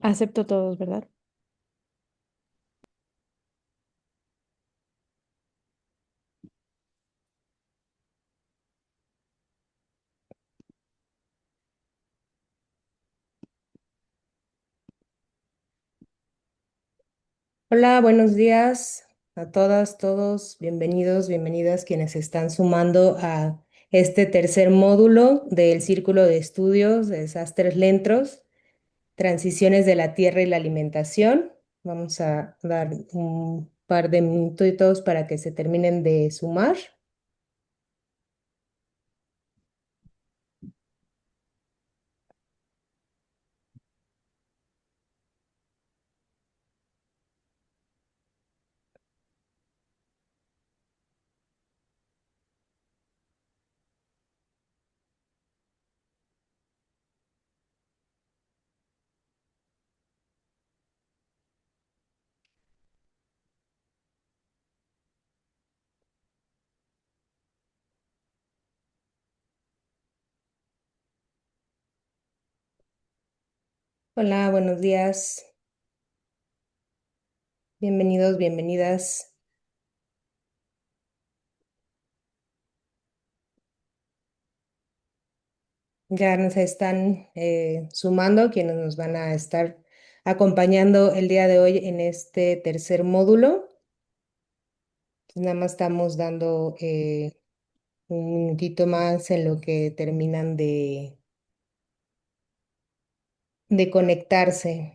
Acepto todos, ¿verdad? Hola, buenos días a todas, todos, bienvenidos, bienvenidas quienes se están sumando a este tercer módulo del Círculo de Estudios de Desastres Lentos, Transiciones de la Tierra y la Alimentación. Vamos a dar un par de minutitos para que se terminen de sumar. Hola, buenos días, bienvenidos, bienvenidas. Ya nos están sumando quienes nos van a estar acompañando el día de hoy en este tercer módulo. Nada más estamos dando un minutito más en lo que terminan de conectarse.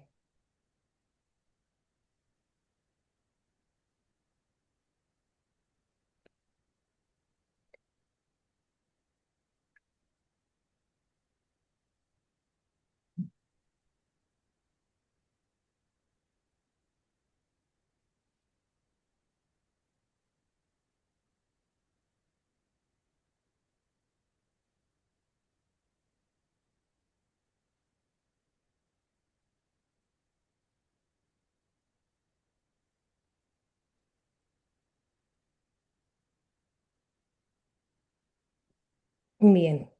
Bien,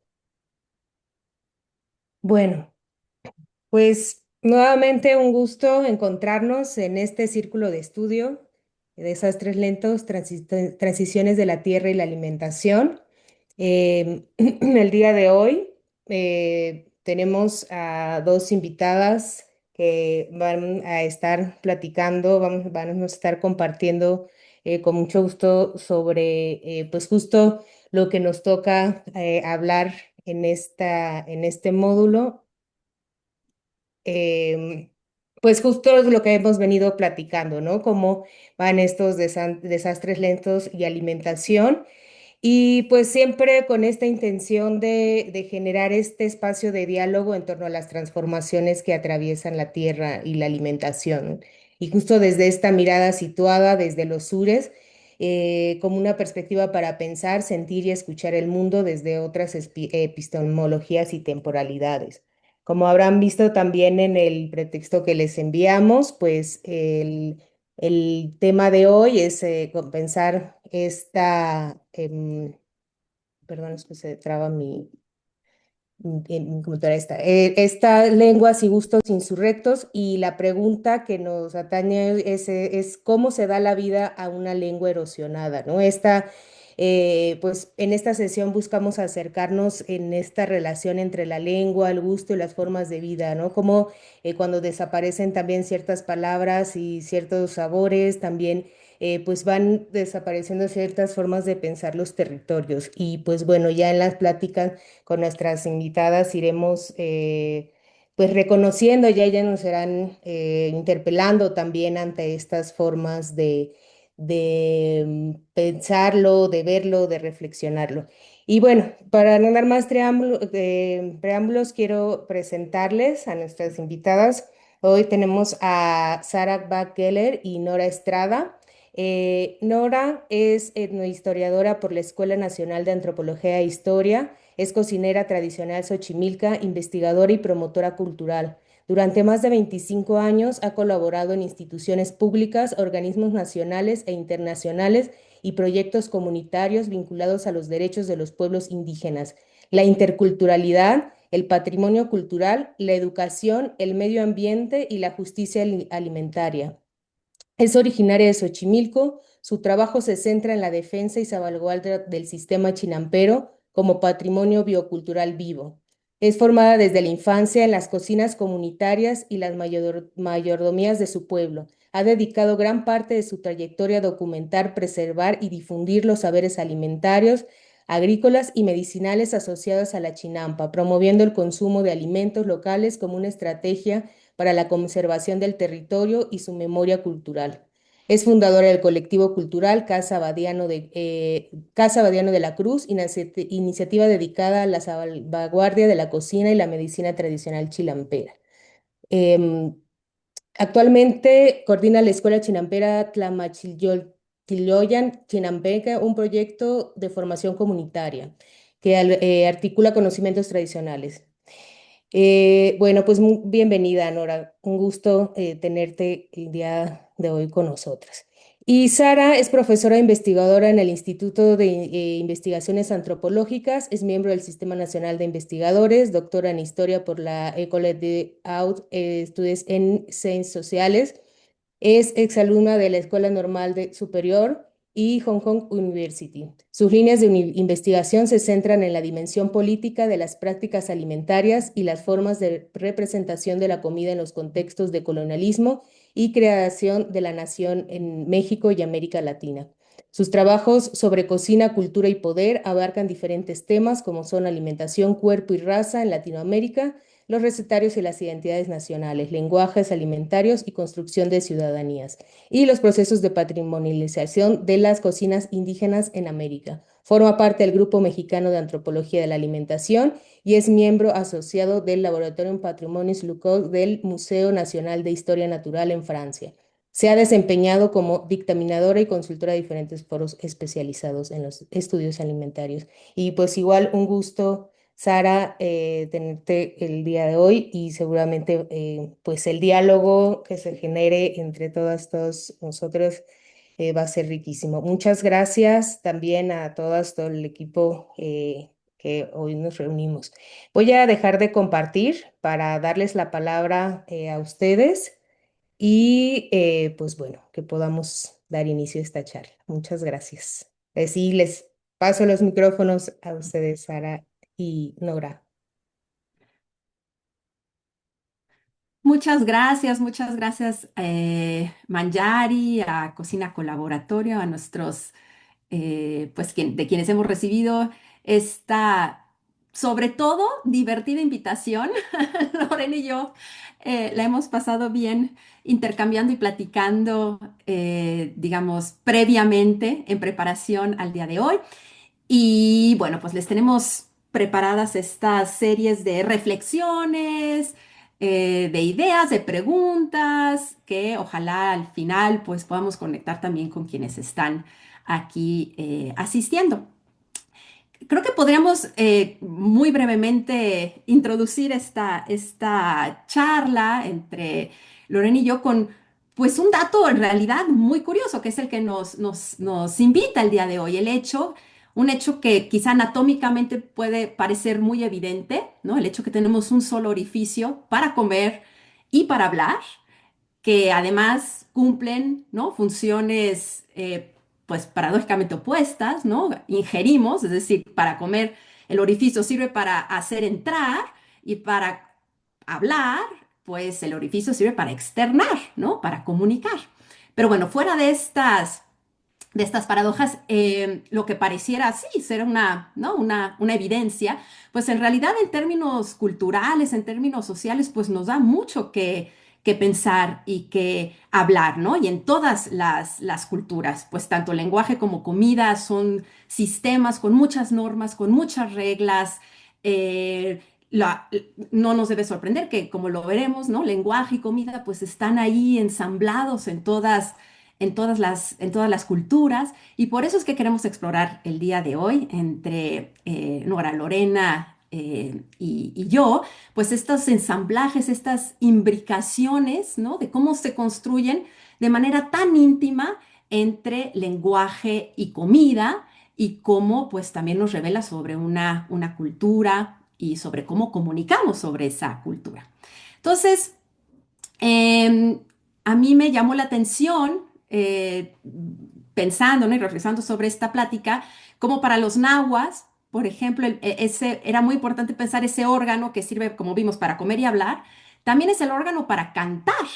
bueno, pues nuevamente un gusto encontrarnos en este círculo de estudio de desastres lentos, transiciones de la tierra y la alimentación. El día de hoy tenemos a dos invitadas que van a estar platicando, van a estar compartiendo con mucho gusto sobre, pues justo lo que nos toca hablar en este módulo. em, pues justo es lo que hemos venido platicando, ¿no? Cómo van estos desastres lentos y alimentación. Y pues siempre con esta intención de generar este espacio de diálogo en torno a las transformaciones que atraviesan la tierra y la alimentación. Y justo desde esta mirada situada desde los sures, como una perspectiva para pensar, sentir y escuchar el mundo desde otras epistemologías y temporalidades. Como habrán visto también en el pretexto que les enviamos, pues el tema de hoy es compensar perdón, es que se traba mi computadora esta lenguas y gustos insurrectos, y la pregunta que nos atañe es cómo se da la vida a una lengua erosionada, ¿no? Pues en esta sesión buscamos acercarnos en esta relación entre la lengua, el gusto y las formas de vida, ¿no? Como cuando desaparecen también ciertas palabras y ciertos sabores, también pues van desapareciendo ciertas formas de pensar los territorios. Y pues bueno, ya en las pláticas con nuestras invitadas iremos pues reconociendo, ya ellas nos serán interpelando también ante estas formas de pensarlo, de verlo, de reflexionarlo. Y bueno, para no dar más preámbulos, quiero presentarles a nuestras invitadas. Hoy tenemos a Sarah Bach-Geller y Nora Estrada. Nora es etnohistoriadora por la Escuela Nacional de Antropología e Historia, es cocinera tradicional xochimilca, investigadora y promotora cultural. Durante más de 25 años ha colaborado en instituciones públicas, organismos nacionales e internacionales y proyectos comunitarios vinculados a los derechos de los pueblos indígenas, la interculturalidad, el patrimonio cultural, la educación, el medio ambiente y la justicia alimentaria. Es originaria de Xochimilco. Su trabajo se centra en la defensa y salvaguardia del sistema chinampero como patrimonio biocultural vivo. Es formada desde la infancia en las cocinas comunitarias y las mayordomías de su pueblo. Ha dedicado gran parte de su trayectoria a documentar, preservar y difundir los saberes alimentarios, agrícolas y medicinales asociados a la chinampa, promoviendo el consumo de alimentos locales como una estrategia para la conservación del territorio y su memoria cultural. Es fundadora del colectivo cultural Casa Abadiano de la Cruz, iniciativa dedicada a la salvaguardia de la cocina y la medicina tradicional chilampera. Em, Actualmente coordina la Escuela Chinampera Tlamachilloyan Chinampeca, un proyecto de formación comunitaria que articula conocimientos tradicionales. Bueno, pues bienvenida, Nora. Un gusto tenerte el día de hoy con nosotras. Y Sara es profesora investigadora en el Instituto de Investigaciones Antropológicas, es miembro del Sistema Nacional de Investigadores, doctora en Historia por la École des Hautes Etudes en Ciencias Sociales, es exalumna de la Escuela Normal Superior y Hong Kong University. Sus líneas de investigación se centran en la dimensión política de las prácticas alimentarias y las formas de representación de la comida en los contextos de colonialismo y creación de la nación en México y América Latina. Sus trabajos sobre cocina, cultura y poder abarcan diferentes temas como son alimentación, cuerpo y raza en Latinoamérica, los recetarios y las identidades nacionales, lenguajes alimentarios y construcción de ciudadanías, y los procesos de patrimonialización de las cocinas indígenas en América. Forma parte del Grupo Mexicano de Antropología de la Alimentación y es miembro asociado del Laboratorium Patrimonis Lucoc del Museo Nacional de Historia Natural en Francia. Se ha desempeñado como dictaminadora y consultora de diferentes foros especializados en los estudios alimentarios. Y pues igual un gusto, Sara, tenerte el día de hoy y seguramente pues el diálogo que se genere entre todos nosotros va a ser riquísimo. Muchas gracias también a todas, todo el equipo que hoy nos reunimos. Voy a dejar de compartir para darles la palabra a ustedes y pues bueno, que podamos dar inicio a esta charla. Muchas gracias. Sí, les paso los micrófonos a ustedes, Sara y Nora. Muchas gracias, Manjari, a Cocina Colaboratorio, a nuestros, pues de quienes hemos recibido esta, sobre todo, divertida invitación. Lorena y yo la hemos pasado bien intercambiando y platicando, digamos, previamente en preparación al día de hoy. Y bueno, pues les tenemos preparadas estas series de reflexiones, de ideas, de preguntas, que ojalá al final pues podamos conectar también con quienes están aquí asistiendo. Creo que podríamos muy brevemente introducir esta charla entre Lorena y yo con pues un dato en realidad muy curioso, que es el que nos invita el día de hoy, un hecho que quizá anatómicamente puede parecer muy evidente, ¿no? El hecho que tenemos un solo orificio para comer y para hablar, que además cumplen, ¿no? Funciones, pues paradójicamente opuestas, ¿no? Ingerimos, es decir, para comer el orificio sirve para hacer entrar y para hablar, pues el orificio sirve para externar, ¿no? Para comunicar. Pero bueno, fuera de estas paradojas, lo que pareciera así ser ¿no? Una evidencia, pues en realidad en términos culturales, en términos sociales, pues nos da mucho que pensar y que hablar, ¿no? Y en todas las culturas, pues tanto lenguaje como comida son sistemas con muchas normas, con muchas reglas. eh, la- no nos debe sorprender que, como lo veremos, ¿no? Lenguaje y comida, pues están ahí ensamblados en todas las culturas, y por eso es que queremos explorar el día de hoy entre Nora, Lorena y yo, pues estos ensamblajes, estas imbricaciones, ¿no? De cómo se construyen de manera tan íntima entre lenguaje y comida, y cómo pues también nos revela sobre una cultura y sobre cómo comunicamos sobre esa cultura. Entonces, eh, a mí me llamó la atención, pensando, ¿no? Y reflexionando sobre esta plática, como para los nahuas, por ejemplo, ese, era muy importante pensar ese órgano que sirve, como vimos, para comer y hablar, también es el órgano para cantar.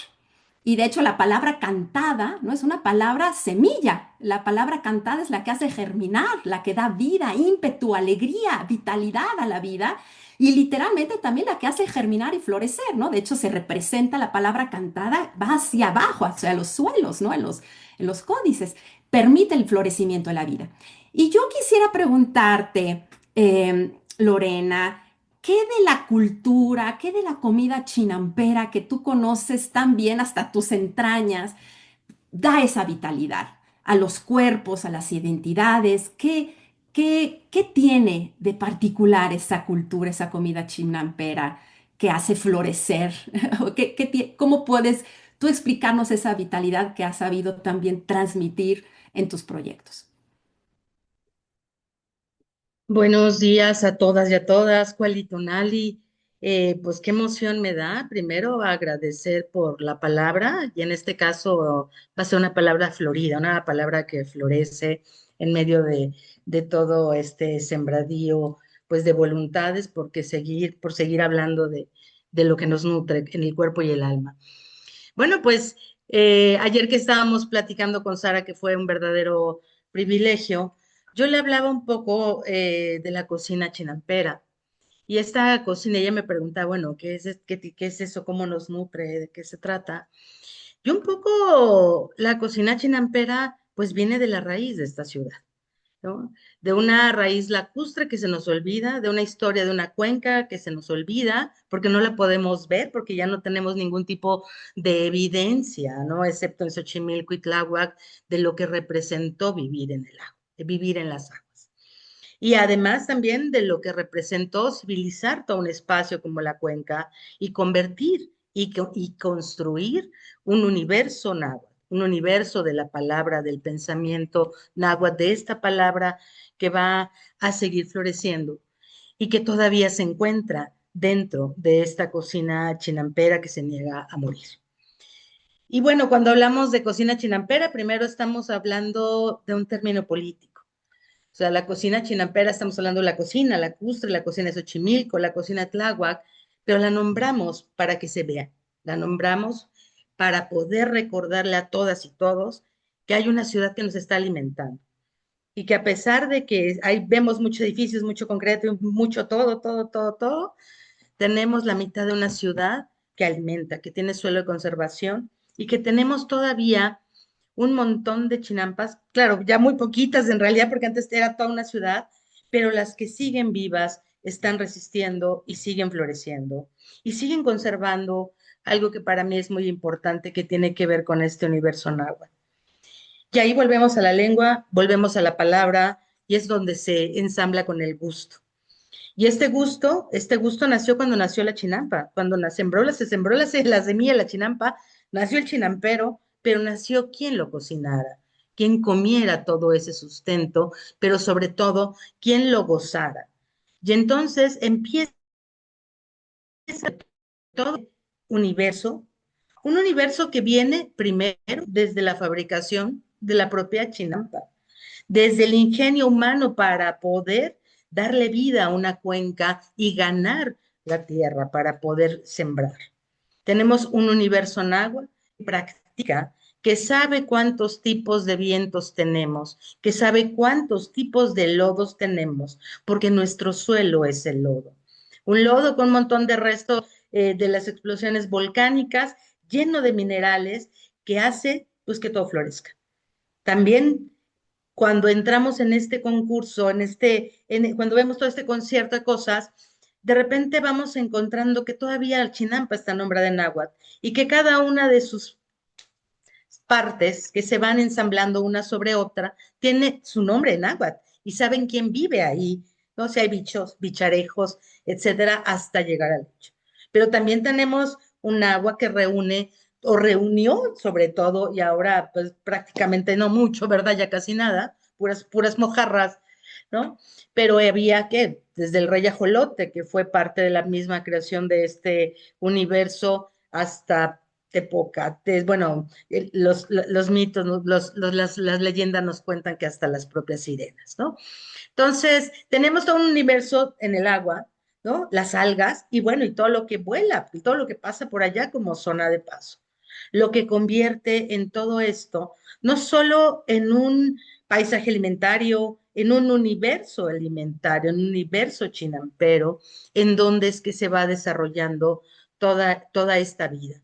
Y de hecho la palabra cantada no es una palabra semilla. La palabra cantada es la que hace germinar, la que da vida, ímpetu, alegría, vitalidad a la vida. Y literalmente también la que hace germinar y florecer, ¿no? De hecho se representa la palabra cantada, va hacia abajo, hacia los suelos, ¿no? En los códices. Permite el florecimiento de la vida. Y yo quisiera preguntarte, Lorena, ¿qué de la cultura, qué de la comida chinampera que tú conoces tan bien hasta tus entrañas da esa vitalidad a los cuerpos, a las identidades? ¿Qué tiene de particular esa cultura, esa comida chinampera que hace florecer? ¿Cómo puedes tú explicarnos esa vitalidad que has sabido también transmitir en tus proyectos? Buenos días a todas y a todas, Kualitonali. Pues qué emoción me da, primero agradecer por la palabra, y en este caso va a ser una palabra florida, una palabra que florece en medio de todo este sembradío, pues de voluntades, por seguir hablando de lo que nos nutre en el cuerpo y el alma. Bueno, pues ayer que estábamos platicando con Sara, que fue un verdadero privilegio, yo le hablaba un poco de la cocina chinampera. Y esta cocina, ella me preguntaba, bueno, ¿qué es eso? ¿Cómo nos nutre? ¿De qué se trata? Y un poco la cocina chinampera, pues viene de la raíz de esta ciudad, ¿no? De una raíz lacustre que se nos olvida, de una historia de una cuenca que se nos olvida, porque no la podemos ver, porque ya no tenemos ningún tipo de evidencia, ¿no? Excepto en Xochimilco y Tláhuac, de lo que representó vivir en el agua, de vivir en las aguas. Y además también de lo que representó civilizar todo un espacio como la cuenca y convertir y construir un universo náhuatl, un universo de la palabra, del pensamiento náhuatl, de esta palabra que va a seguir floreciendo y que todavía se encuentra dentro de esta cocina chinampera que se niega a morir. Y bueno, cuando hablamos de cocina chinampera, primero estamos hablando de un término político. O sea, la cocina chinampera, estamos hablando de la cocina lacustre, la cocina de Xochimilco, la cocina Tláhuac, pero la nombramos para que se vea. La nombramos para poder recordarle a todas y todos que hay una ciudad que nos está alimentando y que a pesar de que vemos muchos edificios, mucho concreto, mucho todo, tenemos la mitad de una ciudad que alimenta, que tiene suelo de conservación y que tenemos todavía un montón de chinampas, claro, ya muy poquitas en realidad, porque antes era toda una ciudad, pero las que siguen vivas están resistiendo y siguen floreciendo y siguen conservando algo que para mí es muy importante, que tiene que ver con este universo náhuatl. Y ahí volvemos a la lengua, volvemos a la palabra, y es donde se ensambla con el gusto. Y este gusto nació cuando nació la chinampa, cuando se sembró la semilla de la chinampa, nació el chinampero, pero nació quien lo cocinara, quien comiera todo ese sustento, pero sobre todo quien lo gozara. Y entonces empieza todo universo, un universo que viene primero desde la fabricación de la propia chinampa, desde el ingenio humano para poder darle vida a una cuenca y ganar la tierra para poder sembrar. Tenemos un universo en agua que practica, que sabe cuántos tipos de vientos tenemos, que sabe cuántos tipos de lodos tenemos, porque nuestro suelo es el lodo. Un lodo con un montón de restos de las explosiones volcánicas, lleno de minerales, que hace pues que todo florezca. También cuando entramos en este concurso, cuando vemos todo este concierto de cosas, de repente vamos encontrando que todavía Chinampa está nombrada en náhuatl y que cada una de sus partes que se van ensamblando una sobre otra tiene su nombre en náhuatl y saben quién vive ahí, no sé, hay bichos, bicharejos, etcétera, hasta llegar al bicho. Pero también tenemos un agua que reúne o reunió sobre todo, y ahora pues prácticamente no mucho, ¿verdad? Ya casi nada, puras mojarras ¿no? Pero había que, desde el rey ajolote, que fue parte de la misma creación de este universo, hasta Tepocatépetl, bueno, los mitos, ¿no? Las leyendas nos cuentan que hasta las propias sirenas, ¿no? Entonces, tenemos todo un universo en el agua, ¿no? Las algas y bueno, y todo lo que vuela, y todo lo que pasa por allá como zona de paso. Lo que convierte en todo esto, no solo en un paisaje alimentario, en un universo alimentario, en un universo chinampero, en donde es que se va desarrollando toda esta vida.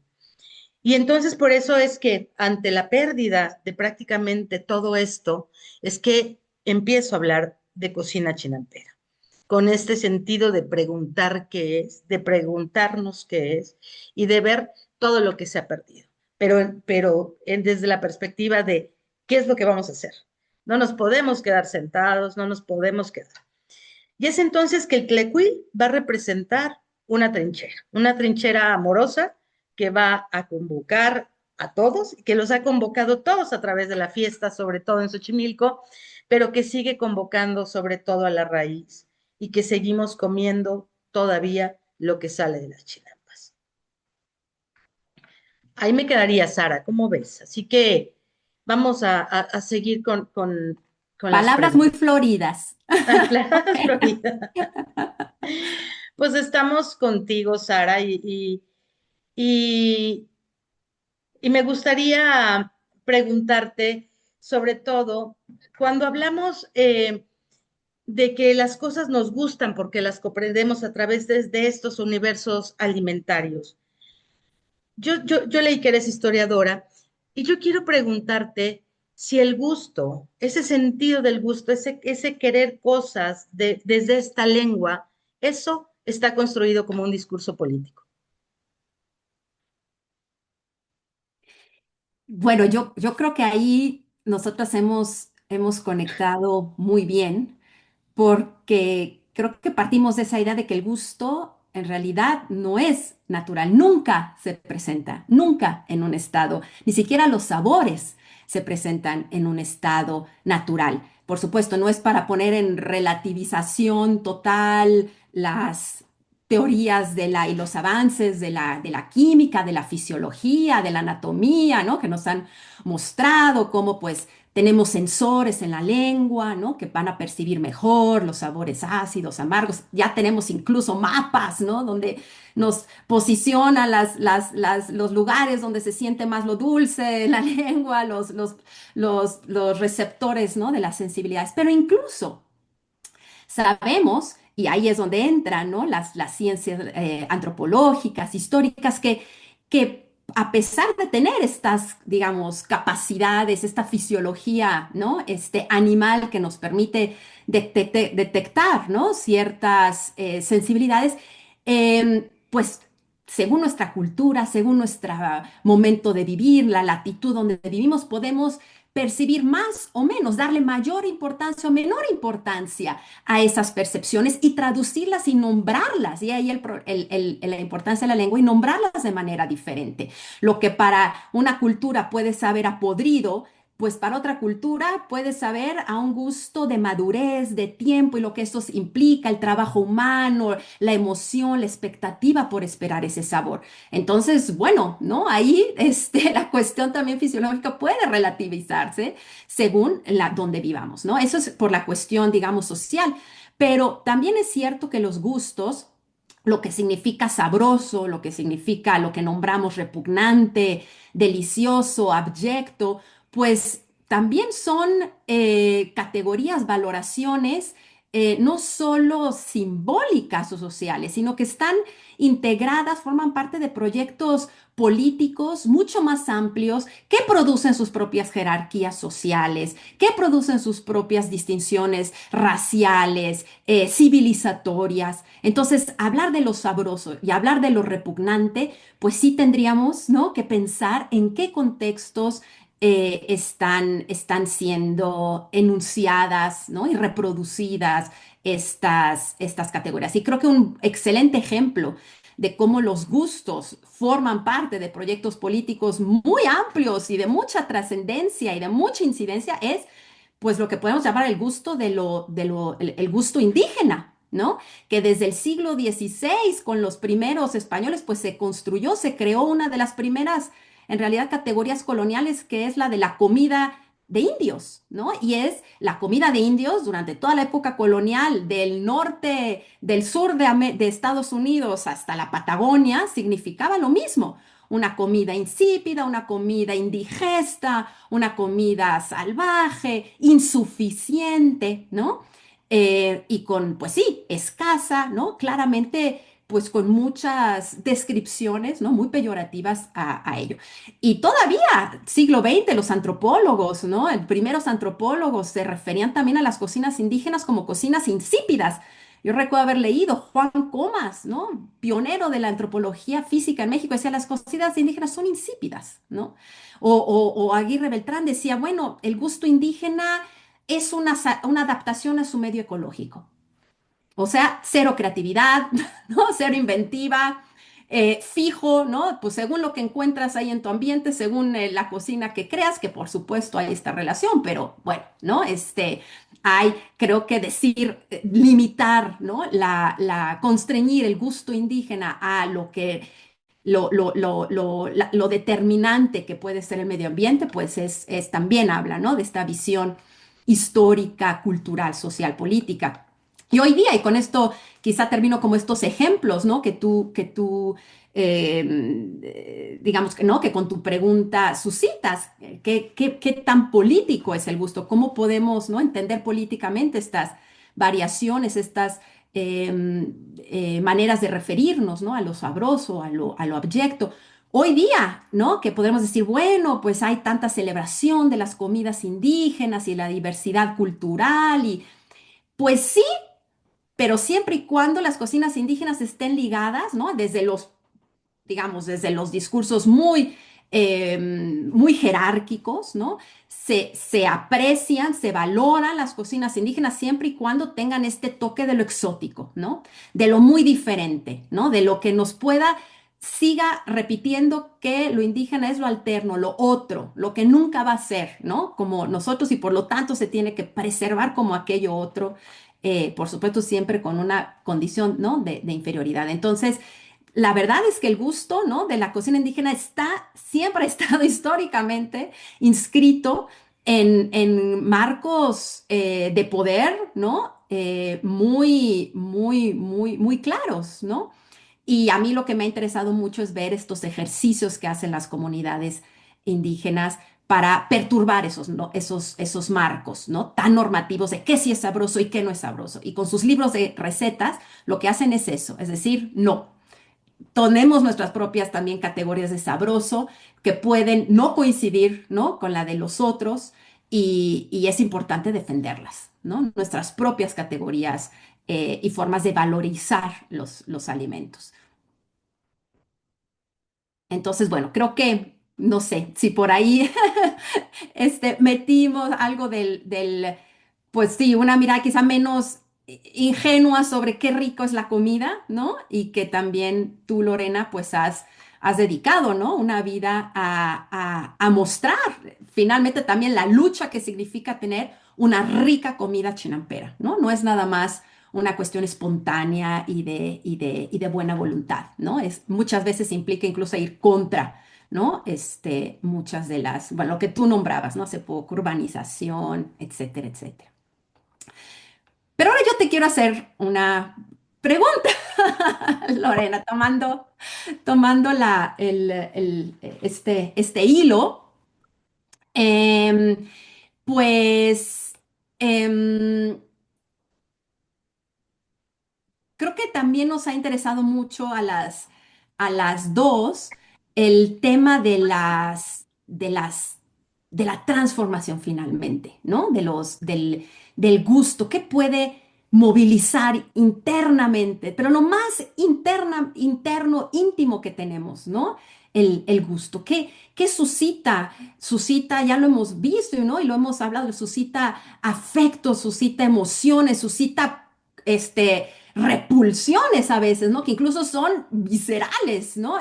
Y entonces por eso es que ante la pérdida de prácticamente todo esto, es que empiezo a hablar de cocina chinampera, con este sentido de preguntar qué es, de preguntarnos qué es y de ver todo lo que se ha perdido, desde la perspectiva de qué es lo que vamos a hacer. No nos podemos quedar sentados, no nos podemos quedar. Y es entonces que el Tlecuil va a representar una trinchera amorosa que va a convocar a todos, que los ha convocado todos a través de la fiesta, sobre todo en Xochimilco, pero que sigue convocando sobre todo a la raíz y que seguimos comiendo todavía lo que sale de las chinampas. Ahí me quedaría, Sara, ¿cómo ves? Así que vamos a seguir con las Palabras muy preguntas. floridas. Florida. Pues estamos contigo, Sara, y, y me gustaría preguntarte, sobre todo, cuando hablamos de que las cosas nos gustan porque las comprendemos a través de estos universos alimentarios. Yo leí que eres historiadora y yo quiero preguntarte si el gusto, ese sentido del gusto, ese querer cosas desde esta lengua, eso está construido como un discurso político. Bueno, yo creo que ahí nosotros hemos conectado muy bien porque creo que partimos de esa idea de que el gusto en realidad no es natural, nunca se presenta, nunca en un estado, ni siquiera los sabores se presentan en un estado natural. Por supuesto, no es para poner en relativización total las teorías y los avances de la química, de la fisiología, de la anatomía, ¿no? Que nos han mostrado cómo pues tenemos sensores en la lengua, ¿no? Que van a percibir mejor los sabores ácidos, amargos. Ya tenemos incluso mapas, ¿no? Donde nos posiciona los lugares donde se siente más lo dulce en la lengua, los receptores, ¿no? De las sensibilidades. Pero incluso sabemos, y ahí es donde entran, ¿no? Las ciencias antropológicas, históricas, que a pesar de tener estas, digamos, capacidades, esta fisiología, ¿no? Este animal que nos permite detectar, ¿no? Ciertas sensibilidades, pues según nuestra cultura, según nuestro momento de vivir, la latitud donde vivimos, podemos percibir más o menos, darle mayor importancia o menor importancia a esas percepciones y traducirlas y nombrarlas. Y ahí la importancia de la lengua y nombrarlas de manera diferente. Lo que para una cultura puede saber a podrido, pues para otra cultura puede saber a un gusto de madurez, de tiempo y lo que eso implica, el trabajo humano, la emoción, la expectativa por esperar ese sabor. Entonces, bueno, ¿no? Ahí la cuestión también fisiológica puede relativizarse según donde vivamos, ¿no? Eso es por la cuestión, digamos, social. Pero también es cierto que los gustos, lo que significa sabroso, lo que significa lo que nombramos repugnante, delicioso, abyecto, pues también son categorías, valoraciones, no solo simbólicas o sociales, sino que están integradas, forman parte de proyectos políticos mucho más amplios que producen sus propias jerarquías sociales, que producen sus propias distinciones raciales, civilizatorias. Entonces, hablar de lo sabroso y hablar de lo repugnante, pues sí tendríamos, ¿no? Que pensar en qué contextos están siendo enunciadas, ¿no? Y reproducidas estas categorías. Y creo que un excelente ejemplo de cómo los gustos forman parte de proyectos políticos muy amplios y de mucha trascendencia y de mucha incidencia es pues lo que podemos llamar el gusto el gusto indígena, ¿no? Que desde el siglo XVI, con los primeros españoles, pues se construyó, se creó una de las primeras, en realidad, categorías coloniales, que es la de la comida de indios, ¿no? Y es la comida de indios durante toda la época colonial, del norte, del sur de Estados Unidos hasta la Patagonia, significaba lo mismo. Una comida insípida, una comida indigesta, una comida salvaje, insuficiente, ¿no? Y con, pues sí, escasa, ¿no? Claramente, pues con muchas descripciones, ¿no? Muy peyorativas a ello. Y todavía, siglo XX, los antropólogos, ¿no? El primeros antropólogos se referían también a las cocinas indígenas como cocinas insípidas. Yo recuerdo haber leído Juan Comas, ¿no? Pionero de la antropología física en México, decía, las cocinas indígenas son insípidas, ¿no? O Aguirre Beltrán decía, bueno, el gusto indígena es una adaptación a su medio ecológico. O sea, cero creatividad, ¿no? Cero inventiva, fijo, ¿no? Pues según lo que encuentras ahí en tu ambiente, según la cocina que creas, que por supuesto hay esta relación, pero bueno, ¿no? Hay, creo que decir, limitar, ¿no? Constreñir el gusto indígena a lo que lo determinante que puede ser el medio ambiente, pues también habla, ¿no? De esta visión histórica, cultural, social, política. Y hoy día, y con esto quizá termino como estos ejemplos, ¿no? Digamos que, ¿no? Que con tu pregunta suscitas, ¿qué tan político es el gusto? ¿Cómo podemos, ¿no? Entender políticamente estas variaciones, estas maneras de referirnos, ¿no? A lo sabroso, a lo abyecto. Hoy día, ¿no? Que podemos decir, bueno, pues hay tanta celebración de las comidas indígenas y la diversidad cultural y pues sí, pero siempre y cuando las cocinas indígenas estén ligadas, ¿no? Digamos, desde los discursos muy jerárquicos, ¿no? Se aprecian, se valoran las cocinas indígenas siempre y cuando tengan este toque de lo exótico, ¿no? De lo muy diferente, ¿no? De lo que nos pueda, siga repitiendo que lo indígena es lo alterno, lo otro, lo que nunca va a ser, ¿no? Como nosotros y por lo tanto se tiene que preservar como aquello otro, por supuesto siempre con una condición, ¿no? De inferioridad. Entonces, la verdad es que el gusto, ¿no? De la cocina indígena siempre ha estado históricamente inscrito en marcos de poder, ¿no? Muy claros, ¿no? Y a mí lo que me ha interesado mucho es ver estos ejercicios que hacen las comunidades indígenas para perturbar ¿no? esos marcos, ¿no? Tan normativos de qué sí es sabroso y qué no es sabroso. Y con sus libros de recetas, lo que hacen es eso, es decir, no. Tenemos nuestras propias también categorías de sabroso que pueden no coincidir, ¿no? Con la de los otros y es importante defenderlas, ¿no? Nuestras propias categorías y formas de valorizar los alimentos. Entonces, bueno, creo que, no sé, si por ahí metimos algo pues sí, una mirada quizá menos ingenua sobre qué rico es la comida, ¿no? Y que también tú, Lorena, pues has dedicado, ¿no? Una vida a mostrar finalmente también la lucha que significa tener una rica comida chinampera, ¿no? No es nada más una cuestión espontánea y de buena voluntad, ¿no? Muchas veces implica incluso ir contra, ¿no? Muchas de bueno, lo que tú nombrabas, ¿no? Hace poco, urbanización, etcétera, etcétera. Pero ahora yo te quiero hacer una pregunta, Lorena, tomando este hilo, em, pues em, creo que también nos ha interesado mucho a las dos el tema de la transformación finalmente, ¿no? Del gusto, que puede movilizar internamente, pero lo más interno, íntimo que tenemos, ¿no? El gusto. ¿Qué suscita? Suscita, ya lo hemos visto, ¿no? Y lo hemos hablado, suscita afectos, suscita emociones, suscita repulsiones a veces, ¿no? Que incluso son viscerales, ¿no?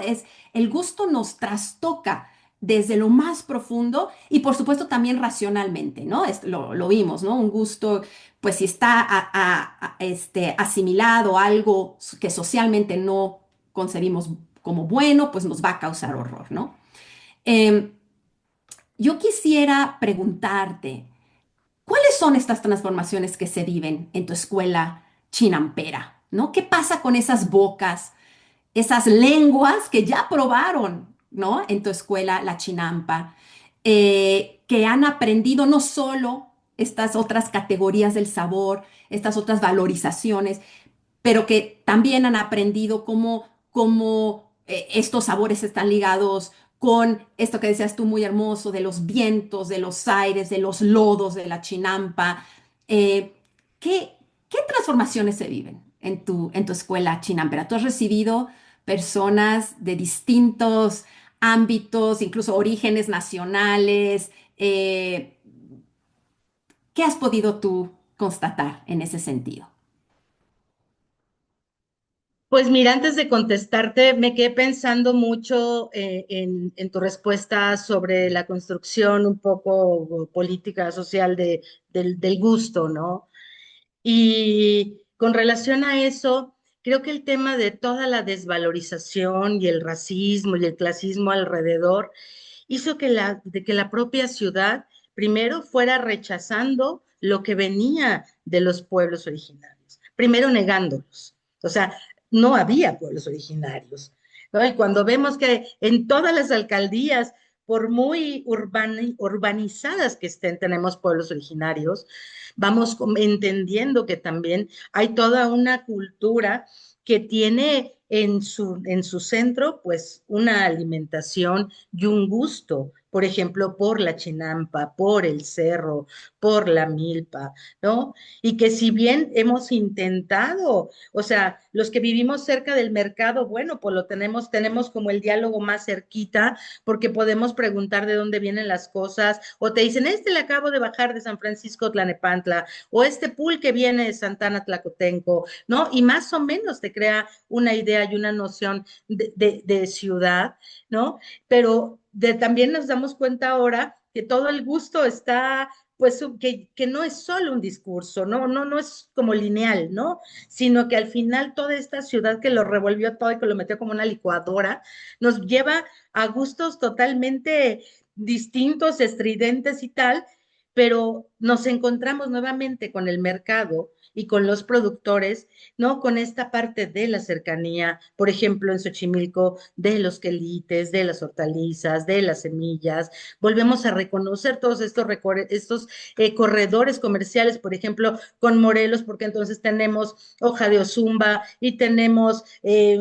El gusto nos trastoca desde lo más profundo y por supuesto también racionalmente, ¿no? Lo vimos, ¿no? Un gusto, pues si está asimilado a algo que socialmente no concebimos como bueno, pues nos va a causar horror, ¿no? Em, yo quisiera preguntarte, ¿cuáles son estas transformaciones que se viven en tu escuela chinampera? ¿No? ¿Qué pasa con esas bocas, esas lenguas que ya probaron, ¿no? En tu escuela la chinampa, que han aprendido no solo estas otras categorías del sabor, estas otras valorizaciones, pero que también han aprendido cómo estos sabores están ligados con esto que decías tú muy hermoso, de los vientos, de los aires, de los lodos, de la chinampa. Eh, ¿qué transformaciones se viven en tu escuela chinampera? ¿Tú has recibido personas de distintos ámbitos, incluso orígenes nacionales? ¿Qué has podido tú constatar en ese sentido? Pues mira, antes de contestarte, me quedé pensando mucho en tu respuesta sobre la construcción un poco política, social del gusto, ¿no? Y con relación a eso, creo que el tema de toda la desvalorización y el racismo y el clasismo alrededor hizo de que la propia ciudad primero fuera rechazando lo que venía de los pueblos originarios, primero negándolos. O sea, no había pueblos originarios, ¿no? Y cuando vemos que en todas las alcaldías, por muy urbanizadas que estén, tenemos pueblos originarios, vamos entendiendo que también hay toda una cultura que tiene en su centro, pues, una alimentación y un gusto, por ejemplo, por la chinampa, por el cerro, por la milpa, ¿no? Y que si bien hemos intentado, o sea, los que vivimos cerca del mercado, bueno, pues tenemos como el diálogo más cerquita, porque podemos preguntar de dónde vienen las cosas, o te dicen, le acabo de bajar de San Francisco Tlanepantla, o este pulque viene de Santana Tlacotenco, ¿no? Y más o menos te crea una idea y una noción de ciudad, ¿no? Pero también nos damos cuenta ahora que todo el gusto está pues que no es solo un discurso, no es como lineal, ¿no? Sino que al final toda esta ciudad que lo revolvió todo y que lo metió como una licuadora, nos lleva a gustos totalmente distintos, estridentes y tal, pero nos encontramos nuevamente con el mercado y con los productores, ¿no? Con esta parte de la cercanía, por ejemplo, en Xochimilco, de los quelites, de las hortalizas, de las semillas. Volvemos a reconocer todos estos corredores comerciales, por ejemplo, con Morelos, porque entonces tenemos hoja de ozumba y tenemos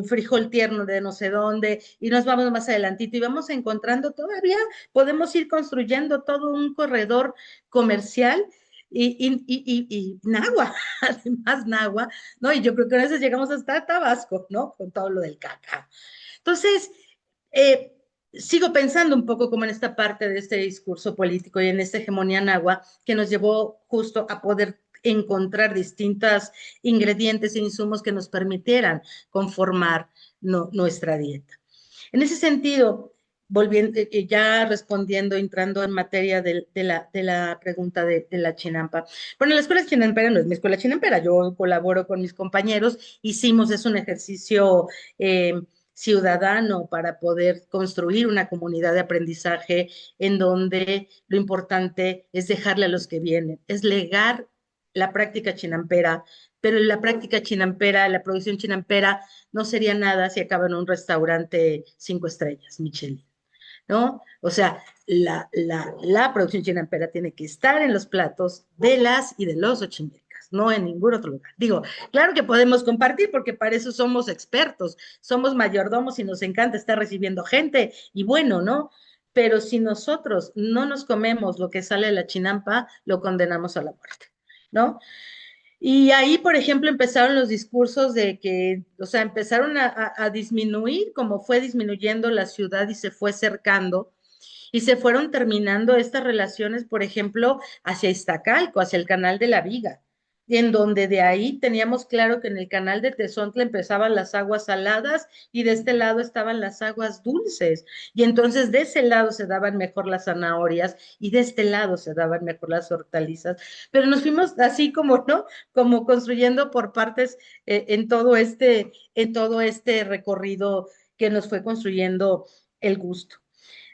frijol tierno de no sé dónde, y nos vamos más adelantito y vamos encontrando todavía, podemos ir construyendo todo un corredor comercial y Nagua, además Nagua, ¿no? Y yo creo que a veces llegamos hasta Tabasco, ¿no? Con todo lo del cacao. Entonces, eh, sigo pensando un poco como en esta parte de este discurso político y en esta hegemonía Nagua que nos llevó justo a poder encontrar distintos ingredientes e insumos que nos permitieran conformar nuestra dieta. En ese sentido, volviendo, ya respondiendo, entrando en materia de la pregunta de la chinampa. Bueno, la escuela chinampera no es mi escuela chinampera, yo colaboro con mis compañeros, hicimos, es un ejercicio ciudadano para poder construir una comunidad de aprendizaje en donde lo importante es dejarle a los que vienen, es legar la práctica chinampera, pero la práctica chinampera, la producción chinampera no sería nada si acaba en un restaurante 5 estrellas, Michelin, ¿no? O sea, la producción chinampera tiene que estar en los platos de las y de los ochimilcas, no en ningún otro lugar. Digo, claro que podemos compartir porque para eso somos expertos, somos mayordomos y nos encanta estar recibiendo gente y bueno, ¿no? Pero si nosotros no nos comemos lo que sale de la chinampa, lo condenamos a la muerte, ¿no? Y ahí, por ejemplo, empezaron los discursos de que, o sea, empezaron a disminuir, como fue disminuyendo la ciudad y se fue cercando, y se fueron terminando estas relaciones, por ejemplo, hacia Iztacalco, hacia el Canal de la Viga, en donde de ahí teníamos claro que en el canal de Tezontle empezaban las aguas saladas y de este lado estaban las aguas dulces. Y entonces de ese lado se daban mejor las zanahorias y de este lado se daban mejor las hortalizas. Pero nos fuimos así como, ¿no? Como construyendo por partes en todo este recorrido que nos fue construyendo el gusto.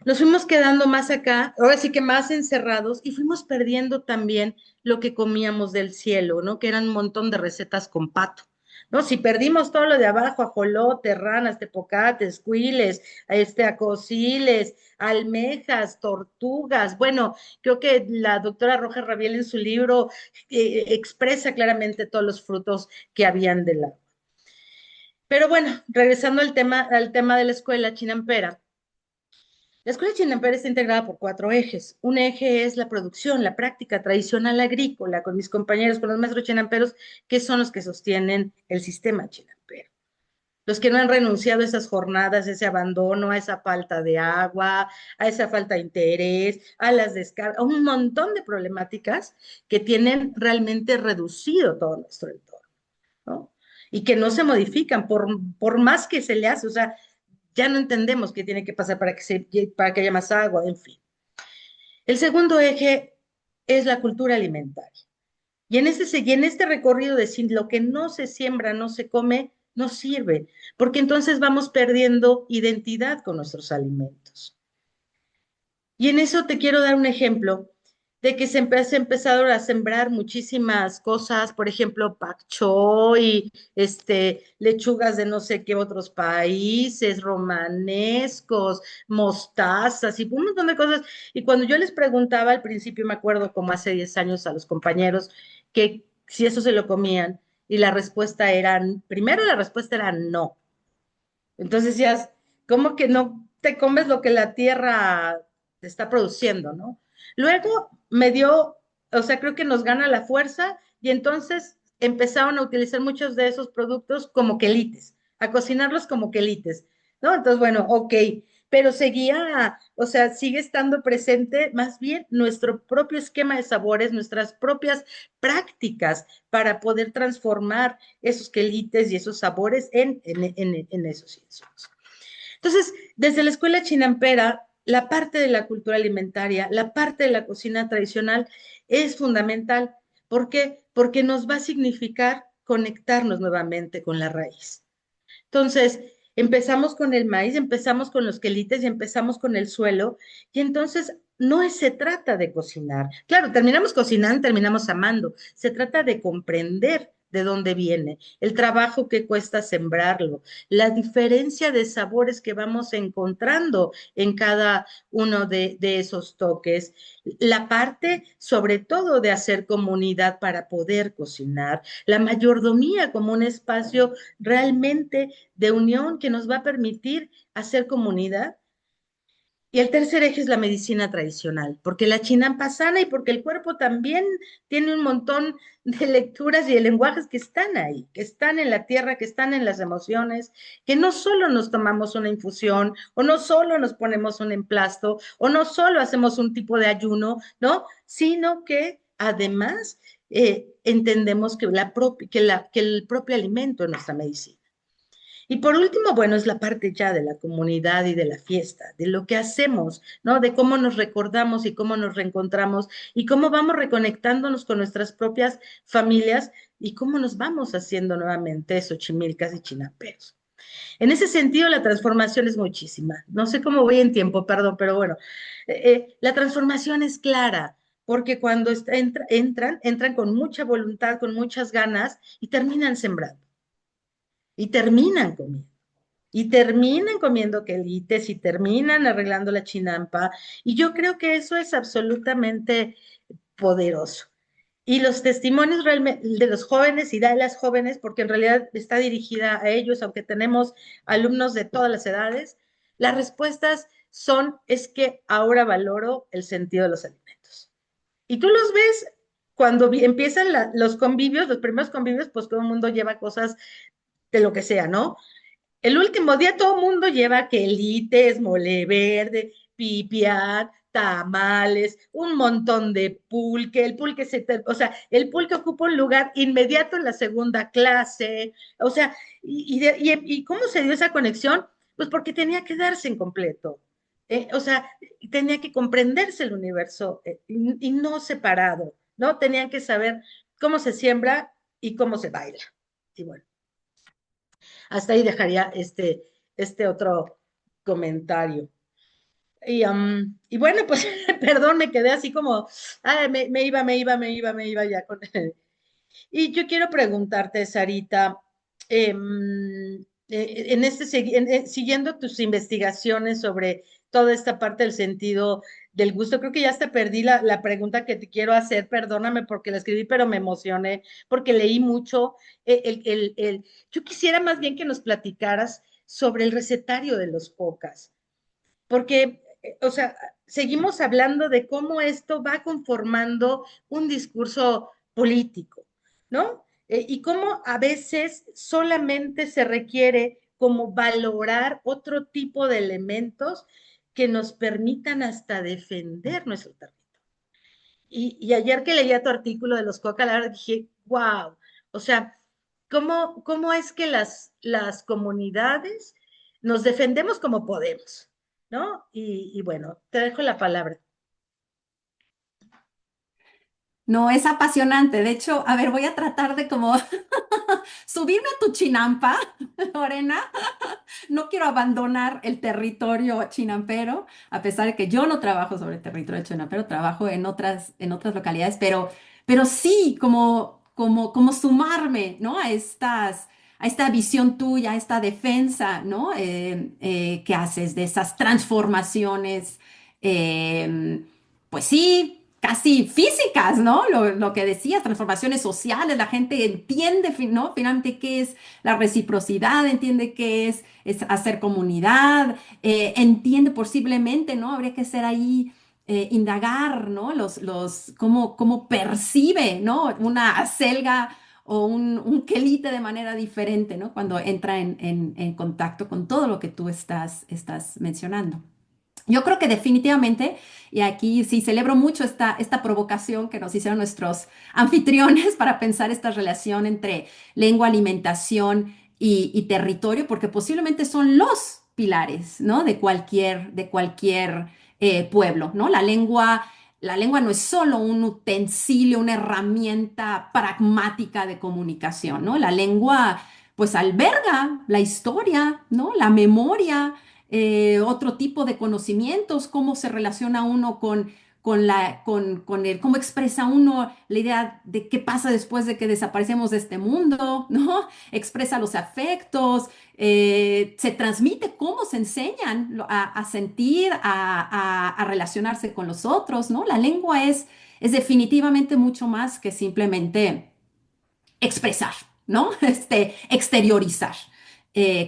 Nos fuimos quedando más acá, ahora sí que más encerrados, y fuimos perdiendo también lo que comíamos del cielo, ¿no? Que eran un montón de recetas con pato, ¿no? Si perdimos todo lo de abajo, ajolote, ranas, tepocates, cuiles, acosiles, almejas, tortugas, bueno, creo que la doctora Roja Rabiel en su libro expresa claramente todos los frutos que habían del agua. Pero bueno, regresando al tema de la escuela chinampera, la escuela Chinampera está integrada por 4 ejes. Un eje es la producción, la práctica tradicional agrícola, con mis compañeros, con los maestros chinamperos, que son los que sostienen el sistema chinampero. Los que no han renunciado a esas jornadas, a ese abandono, a esa falta de agua, a esa falta de interés, a las descargas, a un montón de problemáticas que tienen realmente reducido todo nuestro entorno, ¿no? Y que no se modifican por más que se le hace, o sea, ya no entendemos qué tiene que pasar para que haya más agua, en fin. El segundo eje es la cultura alimentaria. Y en este recorrido de si lo que no se siembra, no se come, no sirve, porque entonces vamos perdiendo identidad con nuestros alimentos. Y en eso te quiero dar un ejemplo de que se ha empezado a sembrar muchísimas cosas, por ejemplo, pak choi, lechugas de no sé qué otros países, romanescos, mostazas y un montón de cosas. Y cuando yo les preguntaba al principio, me acuerdo como hace 10 años a los compañeros, que si eso se lo comían, y la respuesta era, primero la respuesta era no. Entonces decías, ¿cómo que no te comes lo que la tierra te está produciendo, no? Luego me dio, o sea, creo que nos gana la fuerza y entonces empezaron a utilizar muchos de esos productos como quelites, a cocinarlos como quelites, ¿no? Entonces, bueno, ok, pero seguía, o sea, sigue estando presente más bien nuestro propio esquema de sabores, nuestras propias prácticas para poder transformar esos quelites y esos sabores en esos insumos. Entonces, desde la escuela chinampera, la parte de la cultura alimentaria, la parte de la cocina tradicional es fundamental. ¿Por qué? Porque nos va a significar conectarnos nuevamente con la raíz. Entonces, empezamos con el maíz, empezamos con los quelites y empezamos con el suelo, y entonces no se trata de cocinar. Claro, terminamos cocinando, terminamos amando. Se trata de comprender de dónde viene, el trabajo que cuesta sembrarlo, la diferencia de sabores que vamos encontrando en cada uno de esos toques, la parte sobre todo de hacer comunidad para poder cocinar, la mayordomía como un espacio realmente de unión que nos va a permitir hacer comunidad. Y el tercer eje es la medicina tradicional, porque la chinampa sana y porque el cuerpo también tiene un montón de lecturas y de lenguajes que están ahí, que están en la tierra, que están en las emociones, que no solo nos tomamos una infusión o no solo nos ponemos un emplasto o no solo hacemos un tipo de ayuno, ¿no? Sino que además entendemos que el propio alimento es nuestra medicina. Y por último, bueno, es la parte ya de la comunidad y de la fiesta, de lo que hacemos, ¿no? De cómo nos recordamos y cómo nos reencontramos y cómo vamos reconectándonos con nuestras propias familias y cómo nos vamos haciendo nuevamente xochimilcas y chinamperos. En ese sentido, la transformación es muchísima. No sé cómo voy en tiempo, perdón, pero bueno, la transformación es clara, porque cuando entran con mucha voluntad, con muchas ganas y terminan sembrando y terminan comiendo. Y terminan comiendo quelites y terminan arreglando la chinampa. Y yo creo que eso es absolutamente poderoso. Y los testimonios realmente de los jóvenes y de las jóvenes, porque en realidad está dirigida a ellos, aunque tenemos alumnos de todas las edades, las respuestas es que ahora valoro el sentido de los alimentos. Y tú los ves cuando empiezan los convivios, los primeros convivios, pues todo el mundo lleva cosas de lo que sea, ¿no? El último día todo el mundo lleva quelites, mole verde, pipián, tamales, un montón de pulque, o sea, el pulque ocupa un lugar inmediato en la segunda clase, o sea, y ¿cómo se dio esa conexión? Pues porque tenía que darse en completo, o sea, tenía que comprenderse el universo y no separado, ¿no? Tenían que saber cómo se siembra y cómo se baila. Y bueno, hasta ahí dejaría este otro comentario. Y bueno, pues, perdón, me quedé así como, me iba ya con... Y yo quiero preguntarte, Sarita, siguiendo tus investigaciones sobre toda esta parte del sentido del gusto, creo que ya hasta perdí la pregunta que te quiero hacer, perdóname porque la escribí, pero me emocioné porque leí mucho. Yo quisiera más bien que nos platicaras sobre el recetario de los podcasts porque, o sea, seguimos hablando de cómo esto va conformando un discurso político, ¿no? Y cómo a veces solamente se requiere como valorar otro tipo de elementos que nos permitan hasta defender nuestro territorio. Y ayer que leía tu artículo de los coca, la verdad dije, wow, o sea, ¿cómo es que las comunidades nos defendemos como podemos? ¿No? Y bueno, te dejo la palabra. No, es apasionante. De hecho, a ver, voy a tratar de como subirme a tu chinampa, Lorena. No quiero abandonar el territorio chinampero, a pesar de que yo no trabajo sobre el territorio chinampero, trabajo en otras localidades, pero sí como sumarme, ¿no? A esta visión tuya, a esta defensa, ¿no? Que haces de esas transformaciones, pues sí, casi físicas, ¿no? Lo que decías, transformaciones sociales, la gente entiende, ¿no? Finalmente qué es la reciprocidad, entiende qué es hacer comunidad, entiende posiblemente, ¿no? Habría que ser ahí, indagar, ¿no? Cómo percibe, ¿no? Una acelga o un quelite de manera diferente, ¿no? Cuando entra en contacto con todo lo que tú estás mencionando. Yo creo que definitivamente, y aquí sí celebro mucho esta provocación que nos hicieron nuestros anfitriones para pensar esta relación entre lengua, alimentación y territorio, porque posiblemente son los pilares, ¿no? De cualquier pueblo, ¿no? La lengua no es solo un utensilio, una herramienta pragmática de comunicación, ¿no? La lengua, pues, alberga la historia, ¿no? La memoria, otro tipo de conocimientos, cómo se relaciona uno cómo expresa uno la idea de qué pasa después de que desaparecemos de este mundo, ¿no? Expresa los afectos, se transmite cómo se enseñan a sentir, a relacionarse con los otros, ¿no? La lengua es definitivamente mucho más que simplemente expresar, ¿no? Exteriorizar,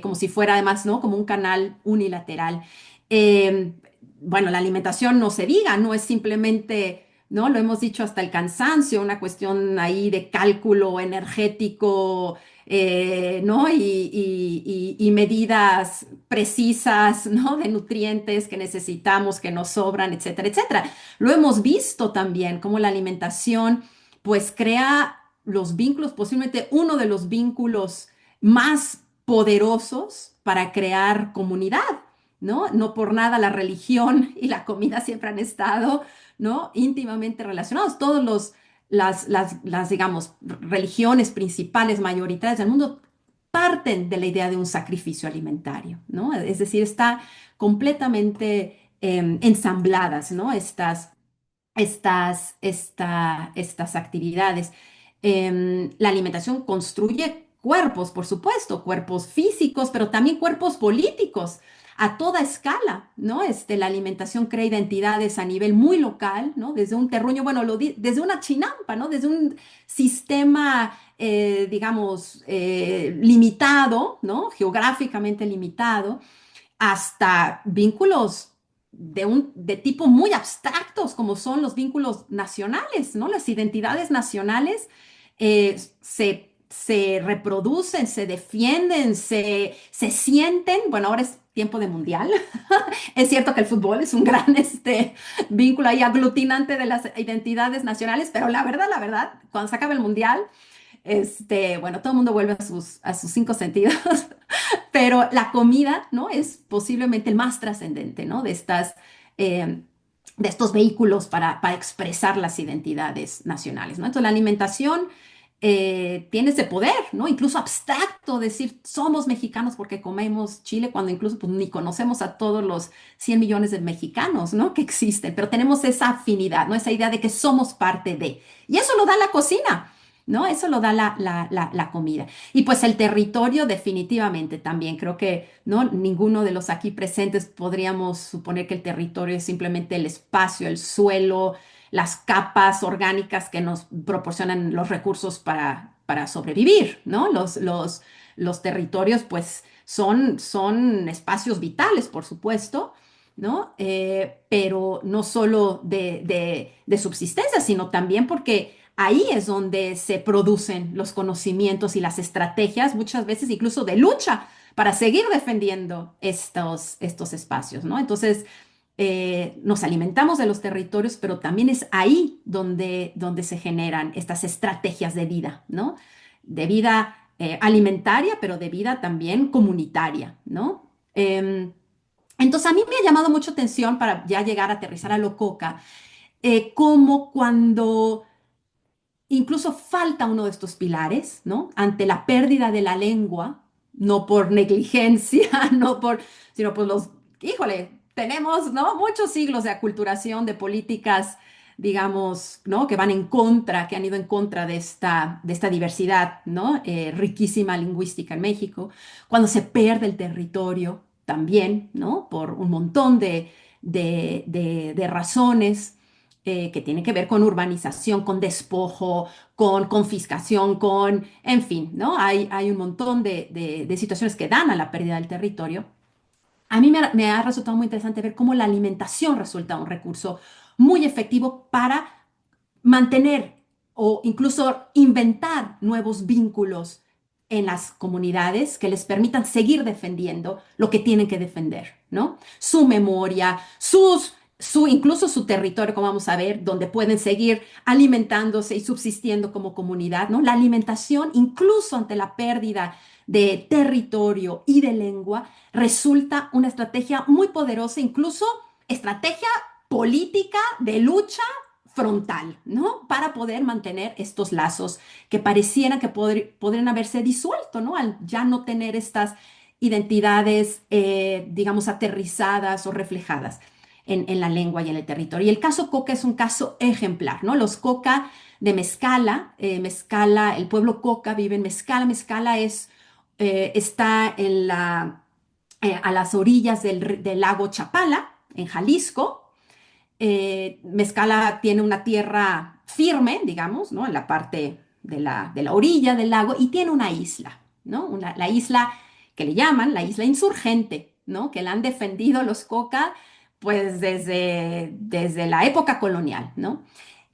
como si fuera además, ¿no? Como un canal unilateral. Eh, bueno, la alimentación no se diga, no es simplemente, ¿no? Lo hemos dicho hasta el cansancio, una cuestión ahí de cálculo energético, ¿no? Y medidas precisas, ¿no? De nutrientes que necesitamos, que nos sobran, etcétera, etcétera. Lo hemos visto también, como la alimentación, pues crea los vínculos, posiblemente uno de los vínculos más poderosos para crear comunidad, ¿no? No por nada la religión y la comida siempre han estado, ¿no? Íntimamente relacionados. Digamos, religiones principales, mayoritarias del mundo parten de la idea de un sacrificio alimentario, ¿no? Es decir, está completamente ensambladas, ¿no? Estas actividades. La alimentación construye cuerpos, por supuesto, cuerpos físicos, pero también cuerpos políticos a toda escala, ¿no? La alimentación crea identidades a nivel muy local, ¿no? Desde un terruño, bueno, desde una chinampa, ¿no? Desde un sistema, digamos, limitado, ¿no? Geográficamente limitado, hasta vínculos de tipo muy abstractos, como son los vínculos nacionales, ¿no? Las identidades nacionales se reproducen, se defienden, se sienten, bueno, ahora es tiempo de mundial. Es cierto que el fútbol es un gran vínculo ahí aglutinante de las identidades nacionales, pero la verdad, cuando se acaba el mundial, bueno, todo el mundo vuelve a sus cinco sentidos, pero la comida, ¿no? Es posiblemente el más trascendente, ¿no? Eh, de estos vehículos para expresar las identidades nacionales, ¿no? Entonces, la alimentación tiene ese poder, ¿no? Incluso abstracto, decir somos mexicanos porque comemos chile, cuando incluso pues, ni conocemos a todos los 100 millones de mexicanos, ¿no? Que existen, pero tenemos esa afinidad, ¿no? Esa idea de que somos parte de. Y eso lo da la cocina, ¿no? Eso lo da la comida. Y pues el territorio definitivamente también. Creo que, ¿no? Ninguno de los aquí presentes podríamos suponer que el territorio es simplemente el espacio, el suelo, las capas orgánicas que nos proporcionan los recursos para sobrevivir, ¿no? Los territorios, pues, son espacios vitales, por supuesto, ¿no? Pero no solo de subsistencia, sino también porque ahí es donde se producen los conocimientos y las estrategias, muchas veces incluso de lucha, para seguir defendiendo estos espacios, ¿no? Entonces, nos alimentamos de los territorios, pero también es ahí donde se generan estas estrategias de vida, ¿no? De vida alimentaria, pero de vida también comunitaria, ¿no? Entonces, a mí me ha llamado mucho atención para ya llegar a aterrizar a lo coca, como cuando incluso falta uno de estos pilares, ¿no? Ante la pérdida de la lengua, no por negligencia, no por, sino por híjole, tenemos, ¿no? Muchos siglos de aculturación, de políticas, digamos, ¿no? Que van en contra, que han ido en contra de esta diversidad, ¿no? Riquísima lingüística en México. Cuando se pierde el territorio también, ¿no? Por un montón de razones que tiene que ver con urbanización, con despojo, con confiscación, en fin, ¿no? Hay un montón de situaciones que dan a la pérdida del territorio. A mí me ha resultado muy interesante ver cómo la alimentación resulta un recurso muy efectivo para mantener o incluso inventar nuevos vínculos en las comunidades que les permitan seguir defendiendo lo que tienen que defender, ¿no? Su memoria, incluso su territorio, como vamos a ver, donde pueden seguir alimentándose y subsistiendo como comunidad, ¿no? La alimentación, incluso ante la pérdida de territorio y de lengua, resulta una estrategia muy poderosa, incluso estrategia política de lucha frontal, ¿no? Para poder mantener estos lazos que parecieran que podrían haberse disuelto, ¿no? Al ya no tener estas identidades, digamos, aterrizadas o reflejadas en la lengua y en el territorio. Y el caso Coca es un caso ejemplar, ¿no? Los Coca de Mezcala, el pueblo Coca vive en Mezcala. Mezcala está a las orillas del lago Chapala, en Jalisco. Mezcala tiene una tierra firme, digamos, ¿no? En la parte de la orilla del lago y tiene una isla, ¿no? La isla que le llaman la isla insurgente, ¿no? Que la han defendido los Coca, pues desde la época colonial, ¿no?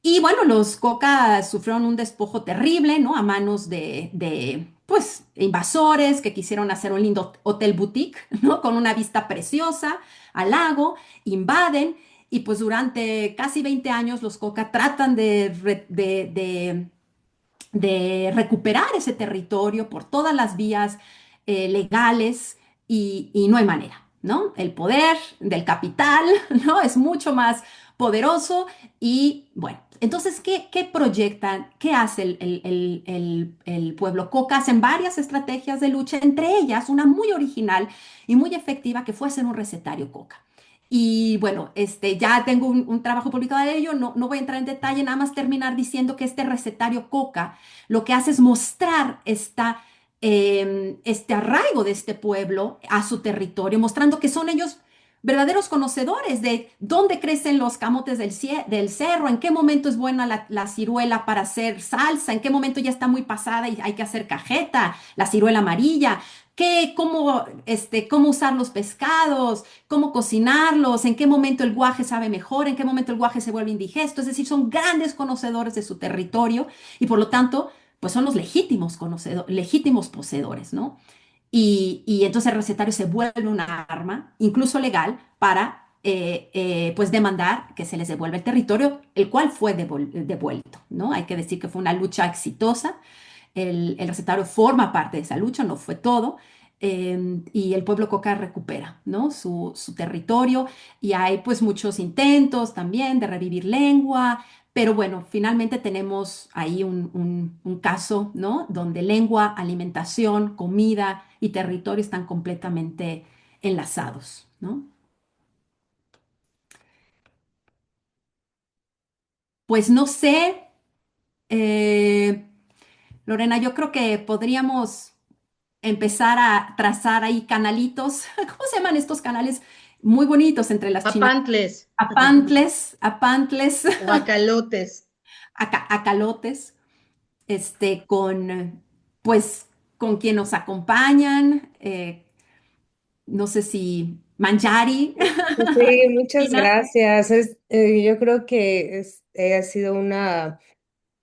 Y bueno, los Coca sufrieron un despojo terrible, ¿no? A manos pues, invasores que quisieron hacer un lindo hotel boutique, ¿no? Con una vista preciosa al lago, invaden y pues durante casi 20 años los Coca tratan de recuperar ese territorio por todas las vías legales y no hay manera, ¿no? El poder del capital, ¿no? Es mucho más poderoso y bueno, entonces, ¿qué proyectan? ¿Qué hace el pueblo Coca? Hacen varias estrategias de lucha, entre ellas una muy original y muy efectiva que fue hacer un recetario Coca. Y bueno, ya tengo un trabajo publicado de ello, no voy a entrar en detalle, nada más terminar diciendo que este recetario Coca lo que hace es mostrar este arraigo de este pueblo a su territorio, mostrando que son ellos verdaderos conocedores de dónde crecen los camotes del cerro, en qué momento es buena la ciruela para hacer salsa, en qué momento ya está muy pasada y hay que hacer cajeta, la ciruela amarilla, cómo usar los pescados, cómo cocinarlos, en qué momento el guaje sabe mejor, en qué momento el guaje se vuelve indigesto, es decir, son grandes conocedores de su territorio y por lo tanto, pues son los legítimos poseedores, ¿no? y entonces el recetario se vuelve una arma, incluso legal, para pues demandar que se les devuelva el territorio, el cual fue devuelto, ¿no? Hay que decir que fue una lucha exitosa. El recetario forma parte de esa lucha, no fue todo. Y el pueblo Coca recupera, ¿no? Su territorio y hay pues muchos intentos también de revivir lengua, pero bueno, finalmente tenemos ahí un caso, ¿no? Donde lengua, alimentación, comida y territorio están completamente enlazados, ¿no? Pues no sé, eh, Lorena, yo creo que podríamos empezar a trazar ahí canalitos. ¿Cómo se llaman estos canales muy bonitos entre las chinas? Papantles, Apantles, guacalotes. acalotes, con, pues, con quien nos acompañan, no sé si Manjari, Sí, muchas China. gracias. Yo creo que ha sido una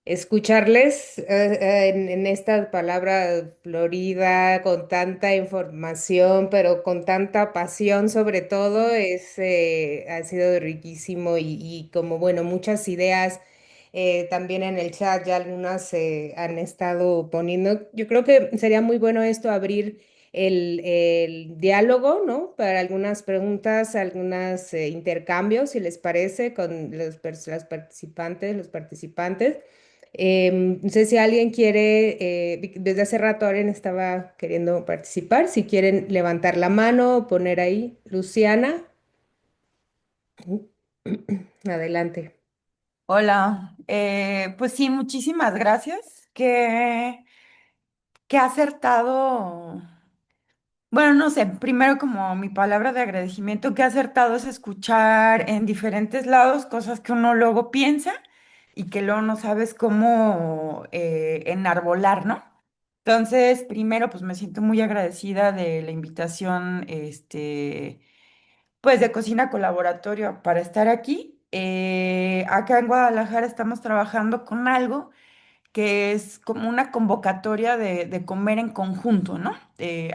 escucharles en esta palabra florida, con tanta información, pero con tanta pasión sobre todo, ha sido riquísimo y como, bueno, muchas ideas también en el chat, ya algunas se han estado poniendo. Yo creo que sería muy bueno esto, abrir el diálogo, ¿no? Para algunas preguntas, algunos intercambios, si les parece, con las participantes, los participantes. No sé si alguien quiere, desde hace rato alguien estaba queriendo participar, si quieren levantar la mano o poner ahí. Luciana, adelante. Hola, pues sí, muchísimas gracias. Qué acertado. Bueno, no sé, primero como mi palabra de agradecimiento, qué acertado es escuchar en diferentes lados cosas que uno luego piensa y que luego no sabes cómo enarbolar, ¿no? Entonces, primero, pues me siento muy agradecida de la invitación, pues de Cocina Colaboratorio para estar aquí. Acá en Guadalajara estamos trabajando con algo que es como una convocatoria de comer en conjunto, ¿no?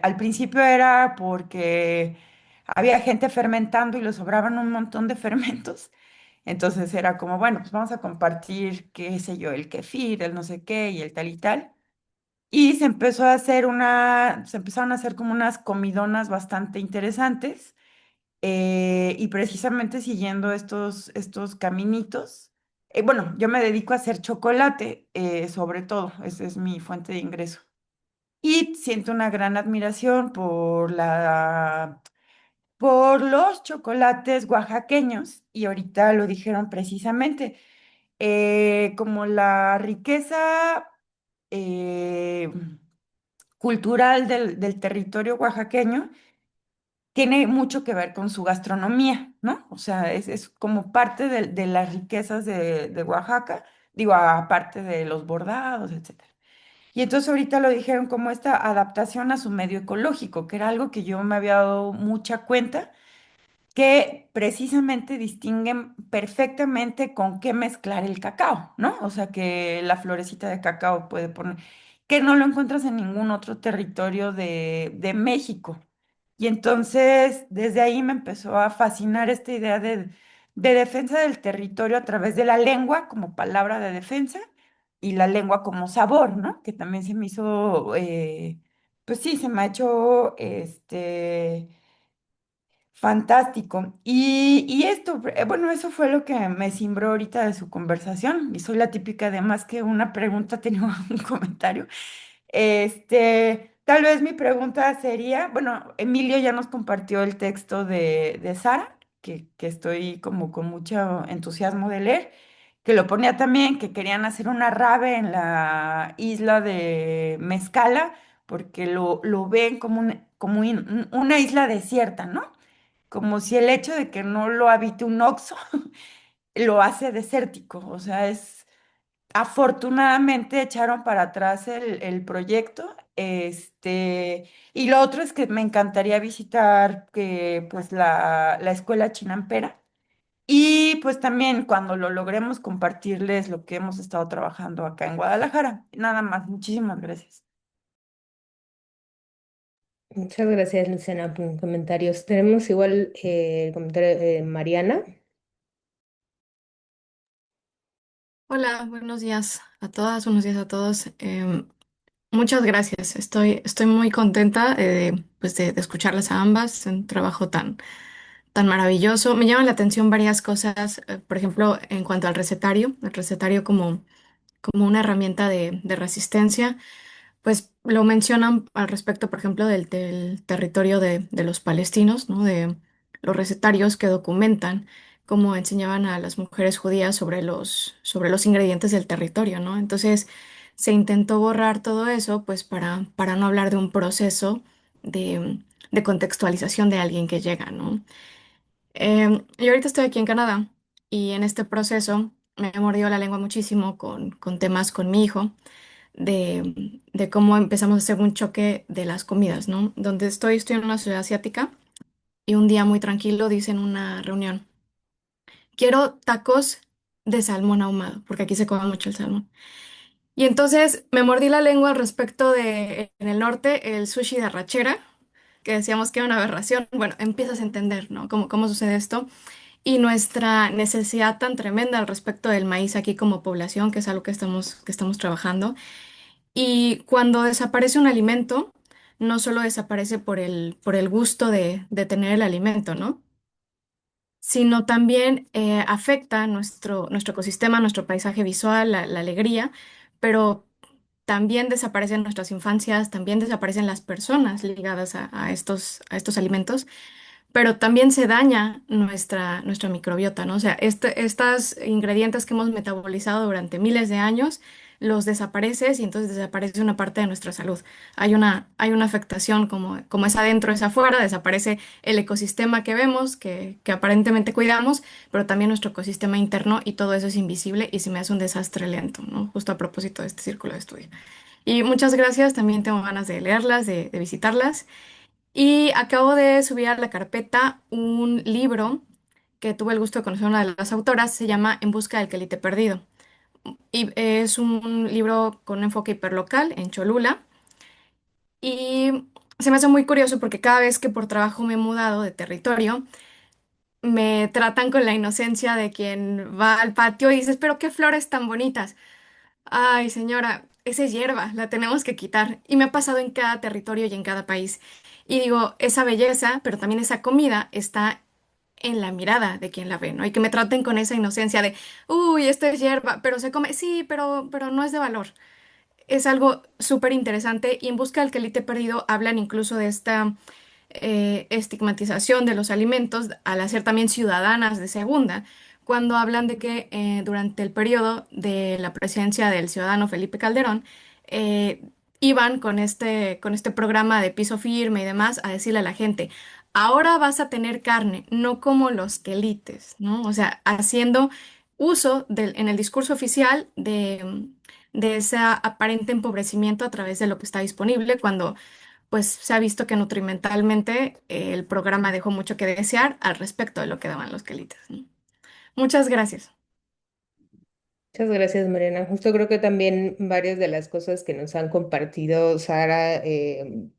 Al principio era porque había gente fermentando y le sobraban un montón de fermentos. Entonces era como, bueno, pues vamos a compartir, qué sé yo, el kefir, el no sé qué y el tal y tal. Y se empezaron a hacer como unas comidonas bastante interesantes y precisamente siguiendo estos caminitos. Bueno, yo me dedico a hacer chocolate, sobre todo, esa es mi fuente de ingreso. Y siento una gran admiración por los chocolates oaxaqueños, y ahorita lo dijeron precisamente, como la riqueza eh, cultural del territorio oaxaqueño tiene mucho que ver con su gastronomía, ¿no? O sea, es como parte de las riquezas de Oaxaca, digo, aparte de los bordados, etcétera. Y entonces ahorita lo dijeron como esta adaptación a su medio ecológico, que era algo que yo me había dado mucha cuenta, que precisamente distinguen perfectamente con qué mezclar el cacao, ¿no? O sea, que la florecita de cacao puede poner, que no lo encuentras en ningún otro territorio de México. Y entonces, desde ahí me empezó a fascinar esta idea de defensa del territorio a través de la lengua como palabra de defensa y la lengua como sabor, ¿no? Que también se me hizo, pues sí, se me ha hecho, fantástico. Y esto, bueno, eso fue lo que me cimbró ahorita de su conversación. Y soy la típica de más que una pregunta, tenía un comentario. Tal vez mi pregunta sería, bueno, Emilio ya nos compartió el texto de Sara, que estoy como con mucho entusiasmo de leer, que lo ponía también, que querían hacer una rave en la isla de Mezcala, porque lo ven como, una isla desierta, ¿no? Como si el hecho de que no lo habite un oxo lo hace desértico, o sea, afortunadamente echaron para atrás el proyecto, y lo otro es que me encantaría visitar pues la escuela chinampera y pues también cuando lo logremos compartirles lo que hemos estado trabajando acá en Guadalajara. Nada más, muchísimas gracias. Muchas gracias, Luciana, por los comentarios. Tenemos igual el comentario de Mariana. Hola, buenos días a todas, buenos días a todos. Muchas gracias. Estoy muy contenta pues de escucharlas a ambas. Es un trabajo tan maravilloso. Me llaman la atención varias cosas, por ejemplo, en cuanto al recetario, el recetario como una herramienta de resistencia. Pues lo mencionan al respecto, por ejemplo, del territorio de los palestinos, ¿no? De los recetarios que documentan cómo enseñaban a las mujeres judías sobre los ingredientes del territorio, ¿no? Entonces se intentó borrar todo eso, pues para no hablar de un proceso de contextualización de alguien que llega, ¿no? Yo ahorita estoy aquí en Canadá y en este proceso me he mordido la lengua muchísimo con temas con mi hijo de cómo empezamos a hacer un choque de las comidas, ¿no? Donde estoy en una ciudad asiática y un día muy tranquilo dice en una reunión, quiero tacos de salmón ahumado, porque aquí se come mucho el salmón. Y entonces me mordí la lengua al respecto de, en el norte, el sushi de arrachera, que decíamos que era una aberración. Bueno, empiezas a entender, ¿no? Cómo sucede esto. Y nuestra necesidad tan tremenda al respecto del maíz aquí como población, que es algo que estamos trabajando. Y cuando desaparece un alimento, no solo desaparece por el gusto de tener el alimento, ¿no? Sino también afecta nuestro ecosistema, nuestro paisaje visual, la alegría, pero también desaparecen nuestras infancias, también desaparecen las personas ligadas a estos alimentos, pero también se daña nuestra microbiota, ¿no? O sea, estos ingredientes que hemos metabolizado durante miles de años, los desapareces y entonces desaparece una parte de nuestra salud. Hay una afectación como es adentro, es afuera, desaparece el ecosistema que vemos, que aparentemente cuidamos, pero también nuestro ecosistema interno y todo eso es invisible y se me hace un desastre lento, ¿no? Justo a propósito de este círculo de estudio. Y muchas gracias, también tengo ganas de leerlas, de visitarlas. Y acabo de subir a la carpeta un libro que tuve el gusto de conocer a una de las autoras, se llama En busca del quelite perdido. Y es un libro con un enfoque hiperlocal en Cholula. Y se me hace muy curioso porque cada vez que por trabajo me he mudado de territorio, me tratan con la inocencia de quien va al patio y dices, pero qué flores tan bonitas. Ay, señora, esa es hierba, la tenemos que quitar. Y me ha pasado en cada territorio y en cada país. Y digo, esa belleza, pero también esa comida está en la mirada de quien la ve, ¿no? Y que me traten con esa inocencia de, uy, esto es hierba, pero se come, sí, pero no es de valor. Es algo súper interesante y en busca del quelite perdido hablan incluso de esta estigmatización de los alimentos al hacer también ciudadanas de segunda, cuando hablan de que durante el periodo de la presidencia del ciudadano Felipe Calderón, eh, iban con este programa de piso firme y demás a decirle a la gente, ahora vas a tener carne, no como los quelites, ¿no? O sea, haciendo uso en el discurso oficial de ese aparente empobrecimiento a través de lo que está disponible, cuando pues se ha visto que nutrimentalmente el programa dejó mucho que desear al respecto de lo que daban los quelites, ¿no? Muchas gracias. Muchas gracias, Mariana. Justo creo que también varias de las cosas que nos han compartido Sara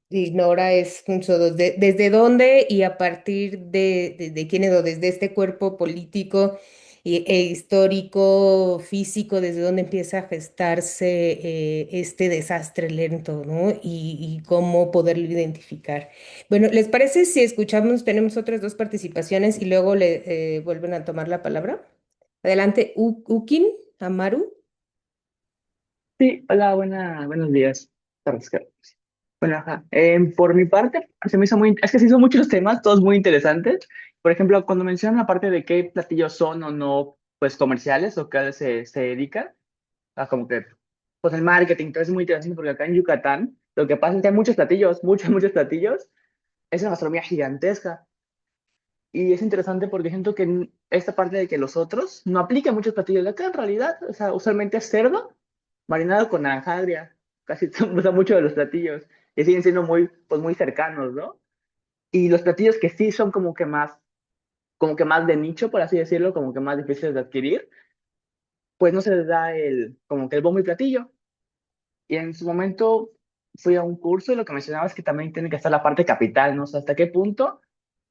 y Nora es justo desde dónde y a partir de quiénes o desde este cuerpo político e histórico, físico, desde dónde empieza a gestarse este desastre lento, ¿no? Y cómo poderlo identificar. Bueno, ¿les parece si escuchamos, tenemos otras dos participaciones y luego le vuelven a tomar la palabra? Adelante, Ukin. Amaru. Sí, hola, buenos días. Tardes, creo. Bueno, ajá. Por mi parte, se me hizo es que se hizo muchos temas, todos muy interesantes. Por ejemplo, cuando mencionan la parte de qué platillos son o no, pues comerciales o que se dedican, como que, pues el marketing, todo es muy interesante porque acá en Yucatán, lo que pasa es que hay muchos platillos, muchos platillos, es una gastronomía gigantesca. Y es interesante porque siento que en esta parte de que los otros no aplican muchos platillos de acá en realidad, o sea, usualmente es cerdo marinado con naranja agria, casi se usa mucho de los platillos, y siguen siendo pues muy cercanos, ¿no? Y los platillos que sí son como que más de nicho, por así decirlo, como que más difíciles de adquirir, pues no se les da como que el bombo y platillo. Y en su momento, fui a un curso y lo que mencionaba es que también tiene que estar la parte capital, ¿no? O sea, hasta qué punto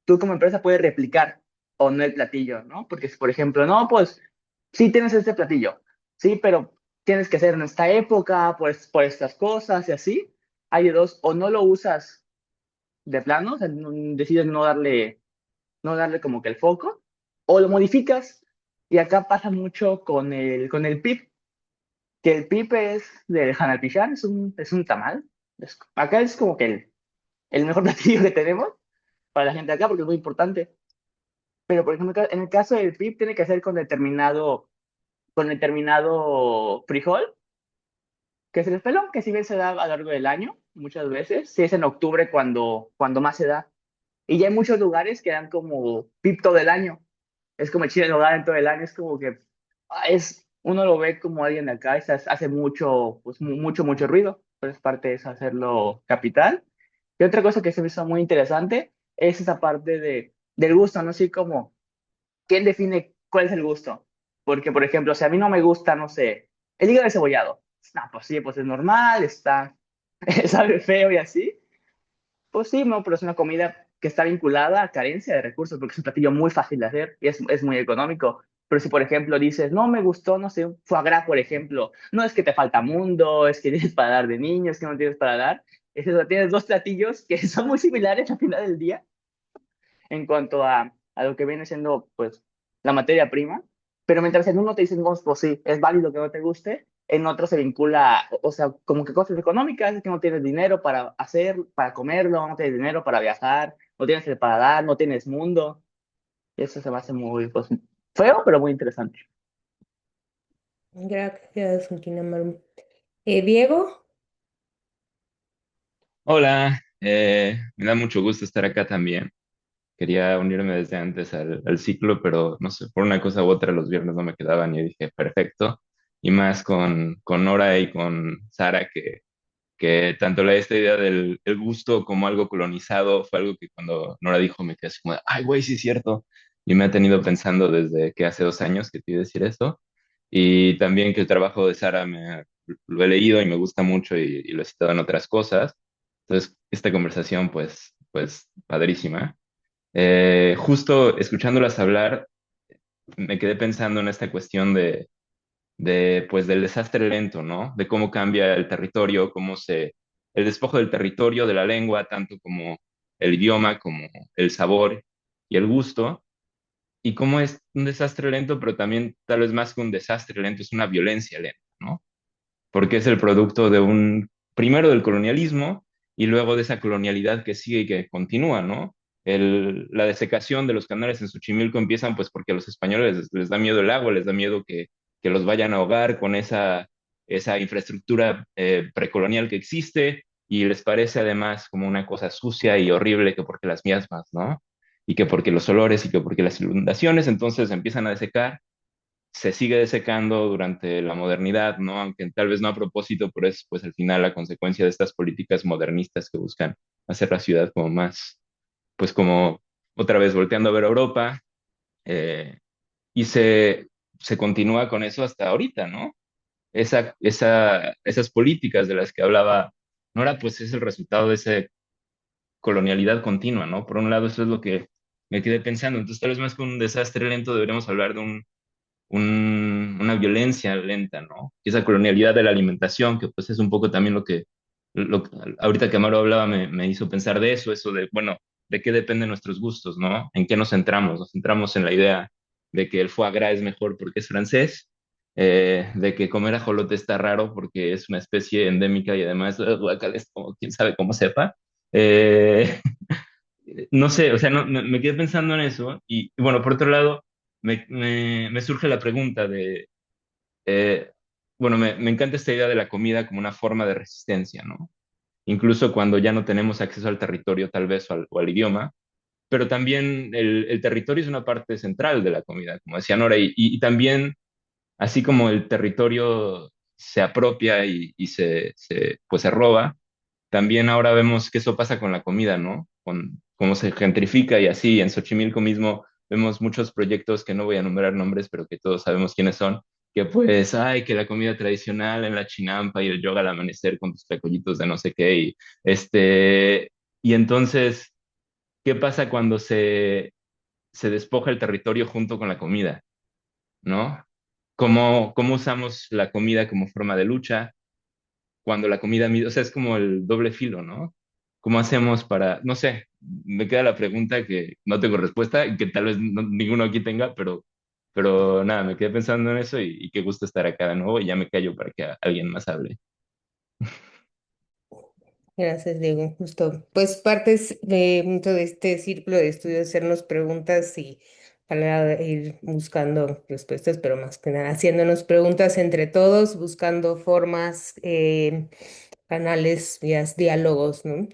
tú como empresa puedes replicar o no el platillo, ¿no? Porque si, por ejemplo, no, pues sí tienes este platillo, sí, pero tienes que hacer en esta época, pues por estas cosas y así. Hay de dos, o no lo usas de plano, o sea, decides no darle como que el foco, o lo modificas. Y acá pasa mucho con el pip, que el pip es del Hanalpichán, es un tamal. Acá es como que el mejor platillo que tenemos para la gente de acá porque es muy importante. Pero, por ejemplo, en el caso del PIB tiene que ser con determinado frijol, que es el espelón, que si bien se da a lo largo del año, muchas veces, si es en octubre cuando más se da. Y ya hay muchos lugares que dan como PIB todo el año. Es como el chile en nogada en todo el año, es como que uno lo ve como alguien de acá, hace mucho, pues mucho, mucho ruido, pero es parte de eso, hacerlo capital. Y otra cosa que se me hizo muy interesante es esa parte del gusto, ¿no? Así como ¿quién define cuál es el gusto? Porque, por ejemplo, si a mí no me gusta, no sé, el hígado cebollado, no, pues sí, pues es normal, sabe feo y así. Pues sí, no, pero es una comida que está vinculada a carencia de recursos, porque es un platillo muy fácil de hacer y es muy económico. Pero si, por ejemplo, dices, no me gustó, no sé, un foie gras, por ejemplo, no es que te falta mundo, es que tienes para dar de niño, es que no tienes para dar, es eso, tienes dos platillos que son muy similares al final del día en cuanto a lo que viene siendo, pues, la materia prima, pero mientras en uno te dicen, "Oh, pues sí, es válido que no te guste", en otro se vincula, o sea, como que cosas económicas, es que no tienes dinero para comerlo, no tienes dinero para viajar, no tienes el para dar, no tienes mundo, y eso se me hace muy, pues, feo, pero muy interesante. Gracias, Maru. Diego, Hola, me da mucho gusto estar acá también. Quería unirme desde antes al ciclo, pero no sé, por una cosa u otra los viernes no me quedaban y dije, perfecto. Y más con Nora y con Sara, que tanto esta idea del el gusto como algo colonizado fue algo que cuando Nora dijo me quedé así como, de, ay, güey, sí es cierto. Y me ha tenido pensando desde que hace 2 años que te iba a decir eso. Y también que el trabajo de Sara lo he leído y me gusta mucho y lo he citado en otras cosas. Entonces, esta conversación, pues, padrísima. Justo escuchándolas hablar, me quedé pensando en esta cuestión pues, del desastre lento, ¿no? De cómo cambia el territorio, el despojo del territorio, de la lengua, tanto como el idioma, como el sabor y el gusto, y cómo es un desastre lento, pero también tal vez más que un desastre lento, es una violencia lenta, ¿no? Porque es el producto primero del colonialismo y luego de esa colonialidad que sigue y que continúa, ¿no? La desecación de los canales en Xochimilco empiezan pues porque a los españoles les da miedo el agua, les da miedo que los vayan a ahogar con esa infraestructura precolonial que existe y les parece además como una cosa sucia y horrible que porque las miasmas, ¿no? Y que porque los olores y que porque las inundaciones, entonces empiezan a desecar, se sigue desecando durante la modernidad, ¿no? Aunque tal vez no a propósito, pero es pues al final la consecuencia de estas políticas modernistas que buscan hacer la ciudad como más, pues como otra vez volteando a ver a Europa, eh, y se continúa con eso hasta ahorita, ¿no? Esas políticas de las que hablaba Nora, pues es el resultado de esa colonialidad continua, ¿no? Por un lado, eso es lo que me quedé pensando, entonces tal vez más que un desastre lento deberíamos hablar de una violencia lenta, ¿no? Y esa colonialidad de la alimentación, que pues es un poco también lo, ahorita que Amaro hablaba me hizo pensar de eso de, bueno, de qué dependen nuestros gustos, ¿no? ¿En qué nos centramos? Nos centramos en la idea de que el foie gras es mejor porque es francés, de que comer ajolote está raro porque es una especie endémica y además guacala, es como quién sabe cómo sepa. Eh, no sé, o sea, no, me quedé pensando en eso y bueno, por otro lado, me surge la pregunta eh, bueno, me encanta esta idea de la comida como una forma de resistencia, ¿no? Incluso cuando ya no tenemos acceso al territorio tal vez o al idioma, pero también el territorio es una parte central de la comida, como decía Nora, y también, así como el territorio se apropia y pues se roba, también ahora vemos que eso pasa con la comida, ¿no? Con cómo se gentrifica y así. En Xochimilco mismo vemos muchos proyectos que no voy a enumerar nombres, pero que todos sabemos quiénes son, que pues, ay, que la comida tradicional en la chinampa y el yoga al amanecer con tus tlacoyitos de no sé qué, y entonces, ¿qué pasa cuando se despoja el territorio junto con la comida? ¿No? ¿Cómo usamos la comida como forma de lucha? Cuando la comida, o sea, es como el doble filo, ¿no? ¿Cómo hacemos para, no sé, me queda la pregunta que no tengo respuesta y que tal vez ninguno aquí tenga, pero nada, me quedé pensando en eso y qué gusto estar acá de nuevo y ya me callo para que alguien más hable. Gracias, Diego. Justo, pues partes de mucho de este círculo de estudio, hacernos preguntas y para ir buscando respuestas, pero más que nada haciéndonos preguntas entre todos, buscando formas, canales, vías, diálogos, ¿no?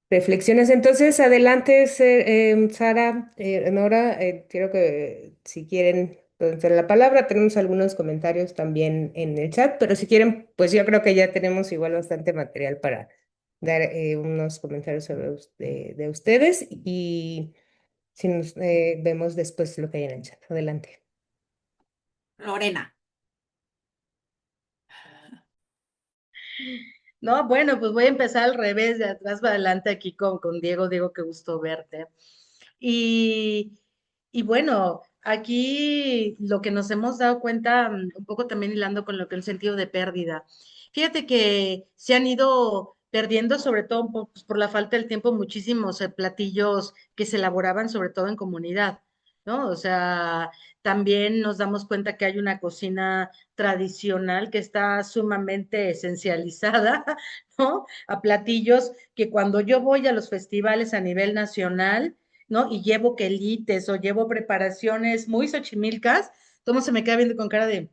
Reflexiones. Entonces, adelante, Sara, Nora, quiero que si quieren pueden tener la palabra, tenemos algunos comentarios también en el chat, pero si quieren, pues yo creo que ya tenemos igual bastante material para dar unos comentarios sobre de ustedes y si nos vemos después lo que hay en el chat. Adelante. Lorena. No, bueno, pues voy a empezar al revés, de atrás para adelante aquí con Diego. Diego, qué gusto verte. Y, y bueno, aquí lo que nos hemos dado cuenta, un poco también hilando con lo que el sentido de pérdida. Fíjate que se han ido perdiendo, sobre todo pues, por la falta del tiempo, muchísimos platillos que se elaboraban, sobre todo en comunidad, ¿no? O sea, también nos damos cuenta que hay una cocina tradicional que está sumamente esencializada, ¿no? A platillos que cuando yo voy a los festivales a nivel nacional, ¿no? Y llevo quelites o llevo preparaciones muy xochimilcas, todo se me queda viendo con cara de,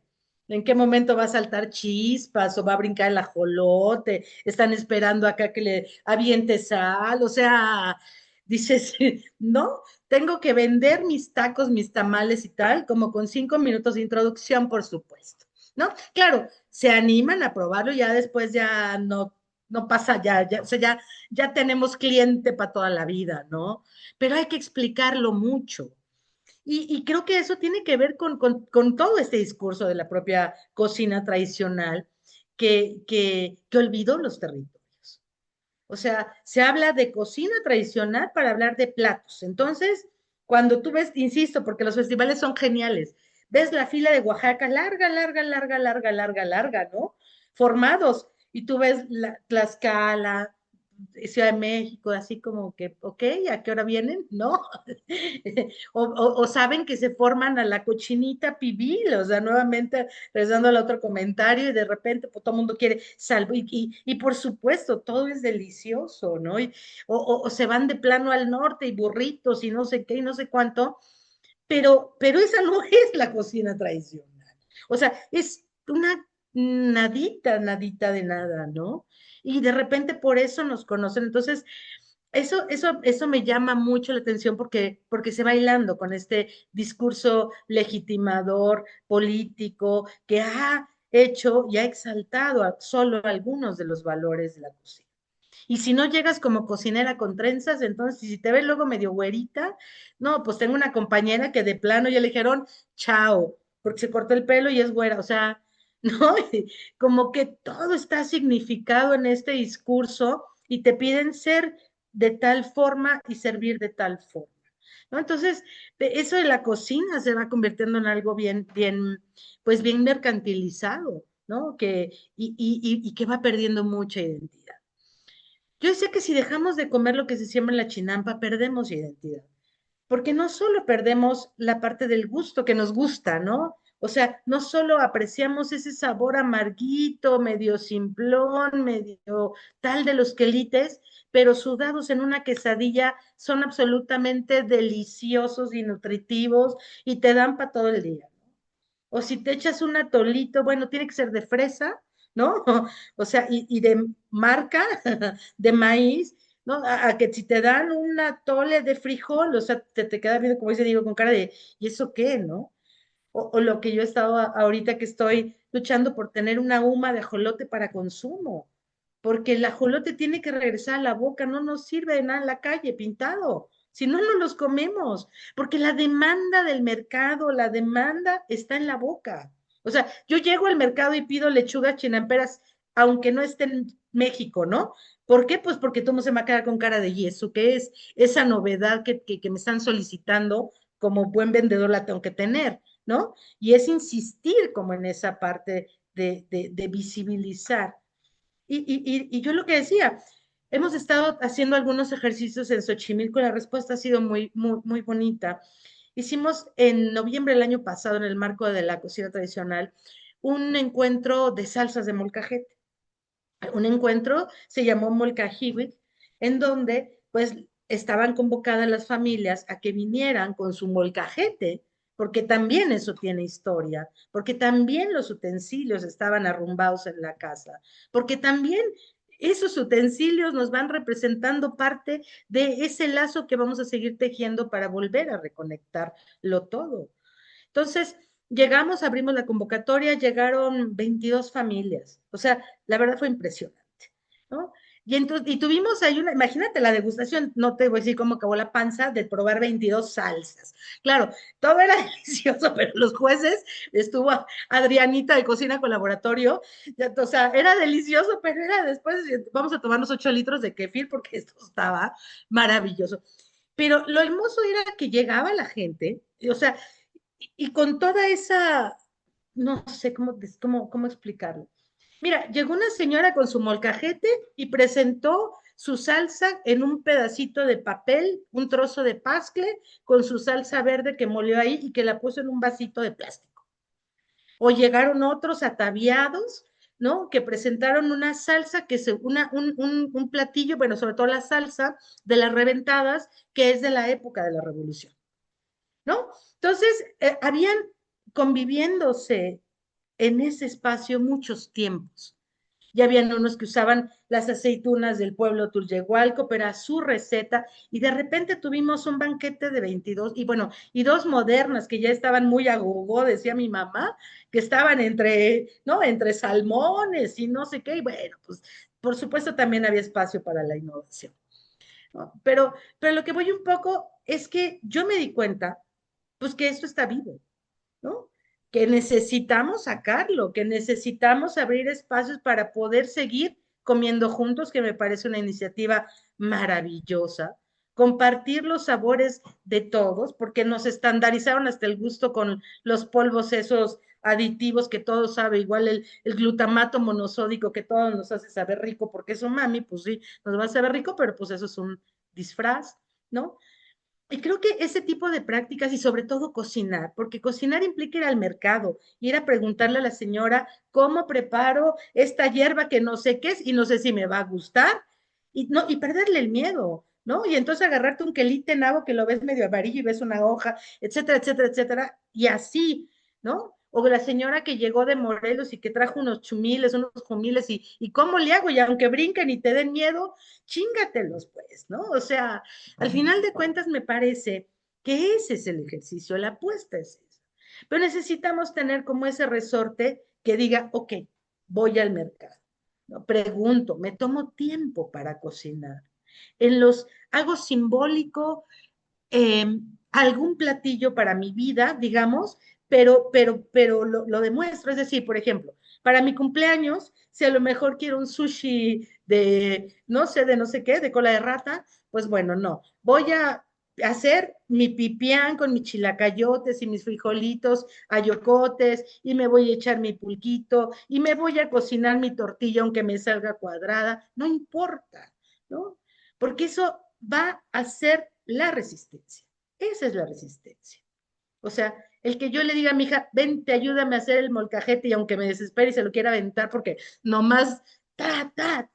¿en qué momento va a saltar chispas o va a brincar el ajolote? Están esperando acá que le aviente sal, o sea, dices, no, tengo que vender mis tacos, mis tamales y tal, como con 5 minutos de introducción, por supuesto, ¿no? Claro, se animan a probarlo, ya después ya no pasa, o sea, ya tenemos cliente para toda la vida, ¿no? Pero hay que explicarlo mucho. Y creo que eso tiene que ver con todo este discurso de la propia cocina tradicional que olvidó los territorios. O sea, se habla de cocina tradicional para hablar de platos. Entonces, cuando tú ves, insisto, porque los festivales son geniales, ves la fila de Oaxaca larga, larga, larga, larga, larga, larga, ¿no? Formados. Y tú ves Tlaxcala, Ciudad de México, así como que, ok, ¿a qué hora vienen? ¿No? O saben que se forman a la cochinita pibil, o sea, nuevamente regresando al otro comentario y de repente pues, todo el mundo quiere salvo y por supuesto todo es delicioso, ¿no? O se van de plano al norte y burritos y no sé qué y no sé cuánto, pero esa no es la cocina tradicional. O sea, es una nadita, nadita de nada, ¿no? Y de repente por eso nos conocen. Entonces, eso me llama mucho la atención porque se va hilando con este discurso legitimador político que ha hecho y ha exaltado solo algunos de los valores de la cocina. Y si no llegas como cocinera con trenzas, entonces si te ves luego medio güerita, no, pues tengo una compañera que de plano ya le dijeron chao, porque se cortó el pelo y es güera, o sea, ¿no? Como que todo está significado en este discurso y te piden ser de tal forma y servir de tal forma, ¿no? Entonces, eso de la cocina se va convirtiendo en algo bien, bien, pues bien mercantilizado, ¿no? Y que va perdiendo mucha identidad. Yo sé que si dejamos de comer lo que se siembra en la chinampa, perdemos identidad, porque no solo perdemos la parte del gusto que nos gusta, ¿no? O sea, no solo apreciamos ese sabor amarguito, medio simplón, medio tal de los quelites, pero sudados en una quesadilla son absolutamente deliciosos y nutritivos y te dan para todo el día. O si te echas un atolito, bueno, tiene que ser de fresa, ¿no? O sea, y de marca, de maíz, ¿no? A que si te dan un atole de frijol, o sea, te queda viendo, como dice, digo, con cara de, ¿y eso qué, no? O lo que yo he estado ahorita que estoy luchando por tener una huma de ajolote para consumo, porque el ajolote tiene que regresar a la boca, no nos sirve de nada en la calle pintado, si no, no los comemos, porque la demanda del mercado, la demanda está en la boca. O sea, yo llego al mercado y pido lechugas chinamperas, aunque no esté en México, ¿no? ¿Por qué? Pues porque todo el mundo se me va a quedar con cara de, ¿y eso qué es? Esa novedad que me están solicitando, como buen vendedor la tengo que tener, ¿no? Y es insistir como en esa parte de visibilizar. Y yo lo que decía, hemos estado haciendo algunos ejercicios en Xochimilco, la respuesta ha sido muy bonita. Hicimos en noviembre del año pasado, en el marco de la cocina tradicional, un encuentro de salsas de molcajete. Un encuentro se llamó Molcajiwik, en donde pues estaban convocadas las familias a que vinieran con su molcajete, porque también eso tiene historia, porque también los utensilios estaban arrumbados en la casa, porque también esos utensilios nos van representando parte de ese lazo que vamos a seguir tejiendo para volver a reconectarlo todo. Entonces, llegamos, abrimos la convocatoria, llegaron 22 familias. O sea, la verdad fue impresionante, ¿no? Y, entonces, y tuvimos ahí una, imagínate la degustación, no te voy a decir cómo acabó la panza de probar 22 salsas. Claro, todo era delicioso, pero los jueces, estuvo Adrianita de Cocina Colaboratorio, o sea, era delicioso, pero era después, vamos a tomarnos 8 litros de kefir porque esto estaba maravilloso. Pero lo hermoso era que llegaba la gente, o sea, y con toda esa, no sé cómo explicarlo. Mira, llegó una señora con su molcajete y presentó su salsa en un pedacito de papel, un trozo de pascle, con su salsa verde que molió ahí y que la puso en un vasito de plástico. O llegaron otros ataviados, ¿no? Que presentaron una salsa, un platillo, bueno, sobre todo la salsa de las reventadas, que es de la época de la Revolución. ¿No? Entonces, habían conviviéndose en ese espacio muchos tiempos. Ya habían unos que usaban las aceitunas del pueblo Tulyehualco, pero a su receta, y de repente tuvimos un banquete de 22, y bueno, y dos modernas que ya estaban muy a gogo, decía mi mamá, que estaban entre, ¿no? Entre salmones y no sé qué, y bueno, pues por supuesto también había espacio para la innovación, ¿no? Pero lo que voy un poco es que yo me di cuenta pues que esto está vivo, ¿no? Que necesitamos sacarlo, que necesitamos abrir espacios para poder seguir comiendo juntos, que me parece una iniciativa maravillosa. Compartir los sabores de todos, porque nos estandarizaron hasta el gusto con los polvos esos aditivos que todo sabe, igual el glutamato monosódico que todo nos hace saber rico porque es umami, pues sí, nos va a saber rico, pero pues eso es un disfraz, ¿no? Y creo que ese tipo de prácticas y sobre todo cocinar, porque cocinar implica ir al mercado, ir a preguntarle a la señora cómo preparo esta hierba que no sé qué es y no sé si me va a gustar y no y perderle el miedo, ¿no? Y entonces agarrarte un quelite nabo que lo ves medio amarillo y ves una hoja, etcétera, etcétera, etcétera, y así, ¿no? O la señora que llegó de Morelos y que trajo unos chumiles, unos jumiles, y ¿cómo le hago? Y aunque brinquen y te den miedo, chíngatelos, pues, ¿no? O sea, al final de cuentas, me parece que ese es el ejercicio, la apuesta es esa. Pero necesitamos tener como ese resorte que diga, ok, voy al mercado, ¿no? Pregunto, me tomo tiempo para cocinar. Hago simbólico eh, algún platillo para mi vida, digamos, pero lo demuestro. Es decir, por ejemplo, para mi cumpleaños, si a lo mejor quiero un sushi de no sé qué, de cola de rata, pues bueno, no. Voy a hacer mi pipián con mis chilacayotes y mis frijolitos ayocotes y me voy a echar mi pulquito y me voy a cocinar mi tortilla aunque me salga cuadrada, no importa, ¿no? Porque eso va a ser la resistencia. Esa es la resistencia. O sea, el que yo le diga a mi hija, vente, ayúdame a hacer el molcajete y aunque me desespere y se lo quiera aventar porque nomás,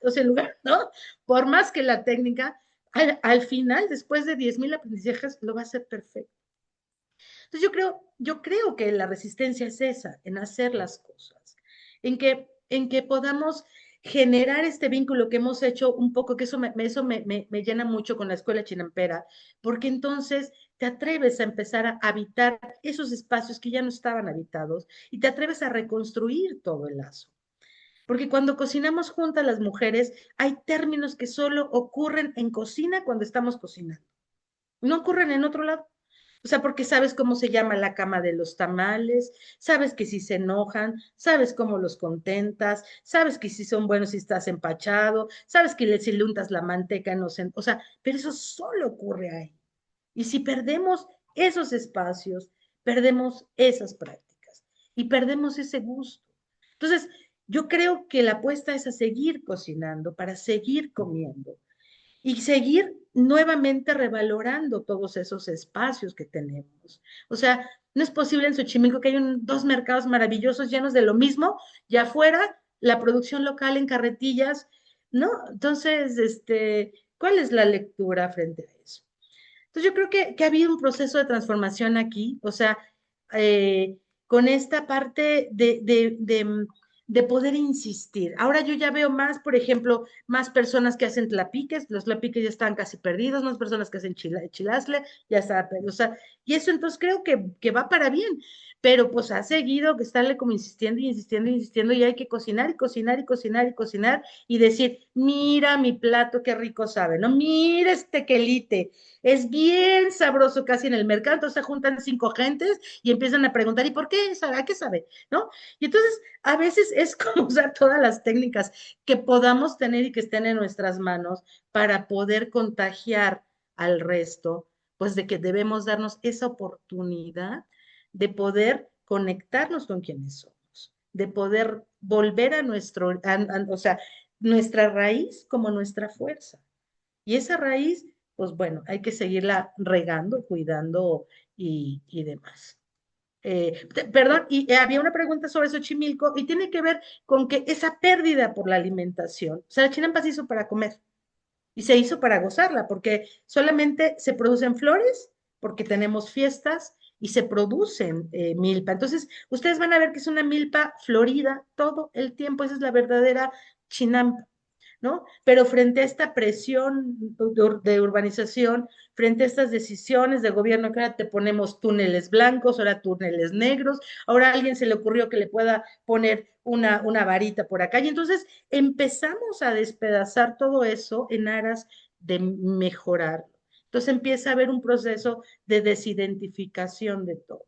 o sea, en lugar, ¿no? Por más que la técnica, al final, después de 10,000 aprendizajes, lo va a hacer perfecto. Entonces yo creo que la resistencia es esa, en hacer las cosas, en que podamos generar este vínculo que hemos hecho un poco, que eso me llena mucho con la escuela chinampera, porque entonces te atreves a empezar a habitar esos espacios que ya no estaban habitados y te atreves a reconstruir todo el lazo. Porque cuando cocinamos juntas las mujeres, hay términos que solo ocurren en cocina cuando estamos cocinando. No ocurren en otro lado. O sea, porque sabes cómo se llama la cama de los tamales, sabes que si se enojan, sabes cómo los contentas, sabes que si son buenos si estás empachado, sabes que si le untas la manteca, no sé, o sea, pero eso solo ocurre ahí. Y si perdemos esos espacios, perdemos esas prácticas y perdemos ese gusto. Entonces, yo creo que la apuesta es a seguir cocinando para seguir comiendo y seguir nuevamente revalorando todos esos espacios que tenemos. O sea, no es posible en Xochimilco que hay dos mercados maravillosos llenos de lo mismo y afuera la producción local en carretillas, ¿no? Entonces, ¿cuál es la lectura frente a eso? Entonces yo creo que ha habido un proceso de transformación aquí, o sea, eh, con esta parte de poder insistir. Ahora yo ya veo más, por ejemplo, más personas que hacen tlapiques, los tlapiques ya están casi perdidos, más personas que hacen chilasle, ya está, o sea, y eso entonces creo que va para bien, pero pues ha seguido que estarle como insistiendo y insistiendo y insistiendo y hay que cocinar y cocinar y cocinar y cocinar y decir, mira mi plato, qué rico sabe, ¿no? Mira este quelite, es bien sabroso casi en el mercado, entonces se juntan 5 gentes y empiezan a preguntar, ¿y por qué sabe? ¿A qué sabe? ¿No? Y entonces a veces es como usar todas las técnicas que podamos tener y que estén en nuestras manos para poder contagiar al resto, pues de que debemos darnos esa oportunidad de poder conectarnos con quienes somos, de poder volver a o sea, nuestra raíz como nuestra fuerza. Y esa raíz, pues bueno, hay que seguirla regando, cuidando y demás. Perdón, y había una pregunta sobre Xochimilco y tiene que ver con que esa pérdida por la alimentación, o sea, la chinampa se hizo para comer y se hizo para gozarla, porque solamente se producen flores, porque tenemos fiestas y se producen milpa. Entonces, ustedes van a ver que es una milpa florida todo el tiempo, esa es la verdadera chinampa. ¿No? Pero frente a esta presión de urbanización, frente a estas decisiones de gobierno, que ahora te ponemos túneles blancos, ahora túneles negros, ahora a alguien se le ocurrió que le pueda poner una varita por acá, y entonces empezamos a despedazar todo eso en aras de mejorar. Entonces empieza a haber un proceso de desidentificación de todo.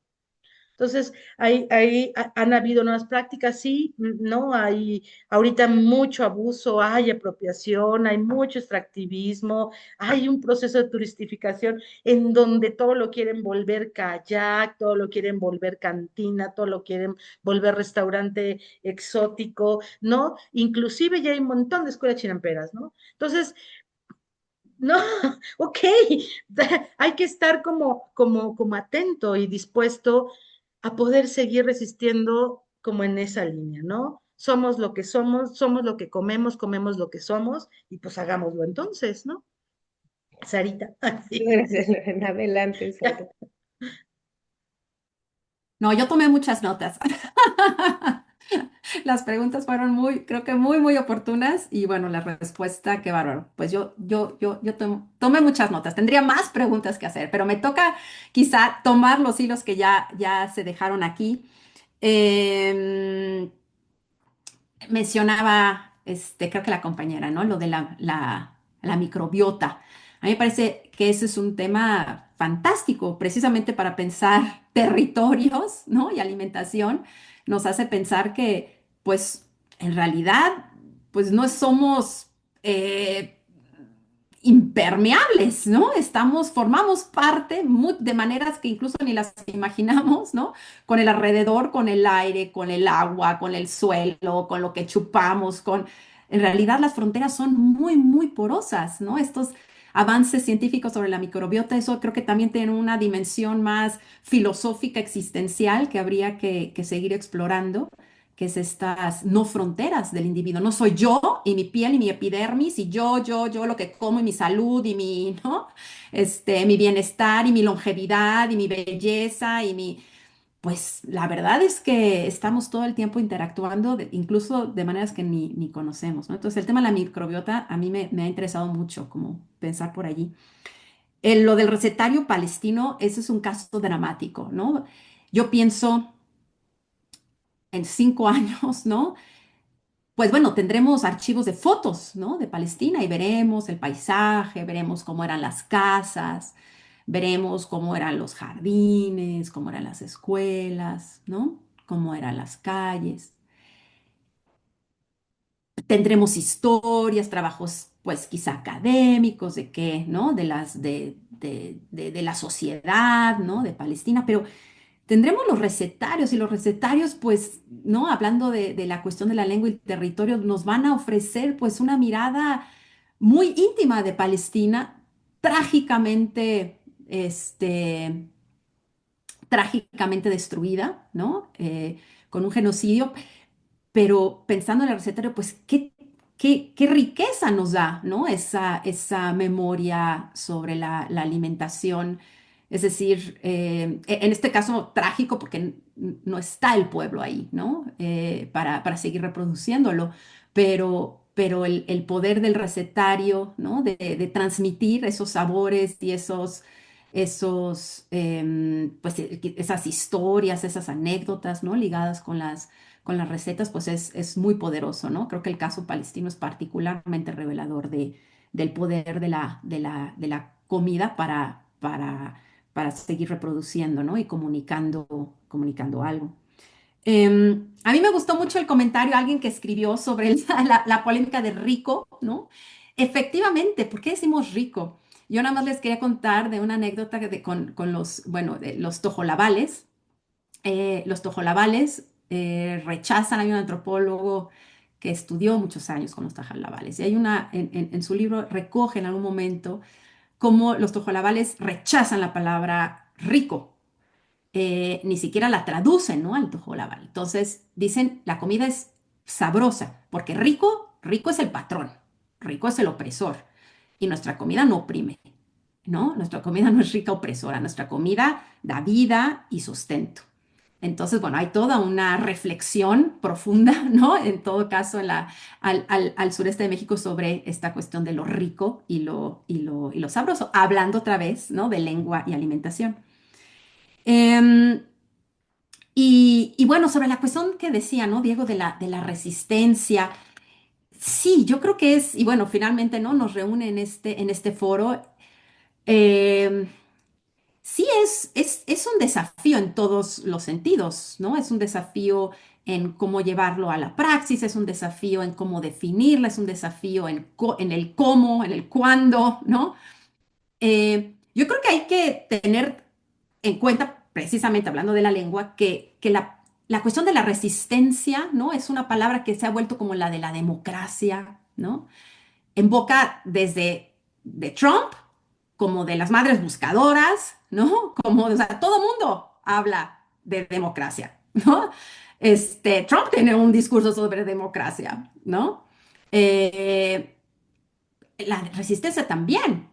Entonces, han habido nuevas prácticas, sí, ¿no? Hay ahorita mucho abuso, hay apropiación, hay mucho extractivismo, hay un proceso de turistificación en donde todo lo quieren volver kayak, todo lo quieren volver cantina, todo lo quieren volver restaurante exótico, ¿no? Inclusive ya hay un montón de escuelas chinamperas, ¿no? Entonces, no, ok, hay que estar como atento y dispuesto a poder seguir resistiendo como en esa línea, ¿no? Somos lo que somos lo que comemos, comemos lo que somos, y pues hagámoslo entonces, ¿no? Sarita, así. Gracias, Lorena. Adelante, Sara. No, yo tomé muchas notas. Las preguntas fueron muy, creo que muy, muy oportunas y bueno, la respuesta, qué bárbaro. Pues tomé muchas notas. Tendría más preguntas que hacer, pero me toca quizá tomar los hilos que ya se dejaron aquí. Em, Mencionaba, creo que la compañera, ¿no? Lo de la microbiota. A mí me parece que ese es un tema fantástico, precisamente para pensar territorios, ¿no? Y alimentación. Nos hace pensar que, pues, en realidad, pues no somos impermeables, ¿no? Formamos parte de maneras que incluso ni las imaginamos, ¿no? Con el alrededor, con el aire, con el agua, con el suelo, con lo que chupamos, En realidad las fronteras son muy, muy porosas, ¿no? Estos avances científicos sobre la microbiota, eso creo que también tiene una dimensión más filosófica, existencial, que habría que seguir explorando, que es estas no fronteras del individuo. No soy yo y mi piel y mi epidermis y yo, lo que como y mi salud y ¿no? Mi bienestar y mi longevidad y mi belleza y Pues la verdad es que estamos todo el tiempo interactuando, incluso de maneras que ni conocemos, ¿no? Entonces el tema de la microbiota a mí me ha interesado mucho, como pensar por allí. Lo del recetario palestino, ese es un caso dramático, ¿no? Yo pienso en 5 años, ¿no? Pues bueno, tendremos archivos de fotos, ¿no? De Palestina y veremos el paisaje, veremos cómo eran las casas, veremos cómo eran los jardines, cómo eran las escuelas, ¿no? Cómo eran las calles. Tendremos historias, trabajos, pues quizá académicos, de qué, ¿no? De la sociedad, ¿no? De Palestina, pero tendremos los recetarios y los recetarios, pues, ¿no? Hablando de la cuestión de la lengua y territorio, nos van a ofrecer, pues, una mirada muy íntima de Palestina, trágicamente, trágicamente destruida, ¿no? Con un genocidio, pero pensando en el recetario, pues qué riqueza nos da, ¿no? Esa memoria sobre la alimentación. Es decir, en este caso trágico porque no está el pueblo ahí, ¿no? Para seguir reproduciéndolo, pero el poder del recetario, ¿no? De transmitir esos sabores y pues, esas historias, esas anécdotas, ¿no? Ligadas con las recetas, pues es muy poderoso, ¿no? Creo que el caso palestino es particularmente revelador del poder de la comida para seguir reproduciendo, ¿no? Y comunicando algo. A mí me gustó mucho el comentario, alguien que escribió sobre la polémica de rico, ¿no? Efectivamente, ¿por qué decimos rico? Yo nada más les quería contar de una anécdota con bueno, de los tojolabales. Los tojolabales rechazan, hay un antropólogo que estudió muchos años con los tojolabales y hay en su libro recoge en algún momento cómo los tojolabales rechazan la palabra rico, ni siquiera la traducen, ¿no? Al tojolabal. Entonces dicen, la comida es sabrosa, porque rico es el patrón, rico es el opresor y nuestra comida no oprime, ¿no? Nuestra comida no es rica opresora, nuestra comida da vida y sustento. Entonces, bueno, hay toda una reflexión profunda, ¿no? En todo caso, al sureste de México sobre esta cuestión de lo rico y lo sabroso, hablando otra vez, ¿no? De lengua y alimentación. Em, y bueno, sobre la cuestión que decía, ¿no, Diego, de la resistencia, sí, yo creo que y bueno, finalmente, ¿no? Nos reúne en este foro. em, Sí, es un desafío en todos los sentidos, ¿no? Es un desafío en cómo llevarlo a la praxis, es un desafío en cómo definirla, es un desafío en el cómo, en el cuándo, ¿no? Yo creo que hay que tener en cuenta, precisamente hablando de la lengua, que la cuestión de la resistencia, ¿no? Es una palabra que se ha vuelto como la de la democracia, ¿no? En boca desde de Trump como de las madres buscadoras, ¿no? Como, o sea, todo mundo habla de democracia, ¿no? Trump tiene un discurso sobre democracia, ¿no? Eh, la resistencia también.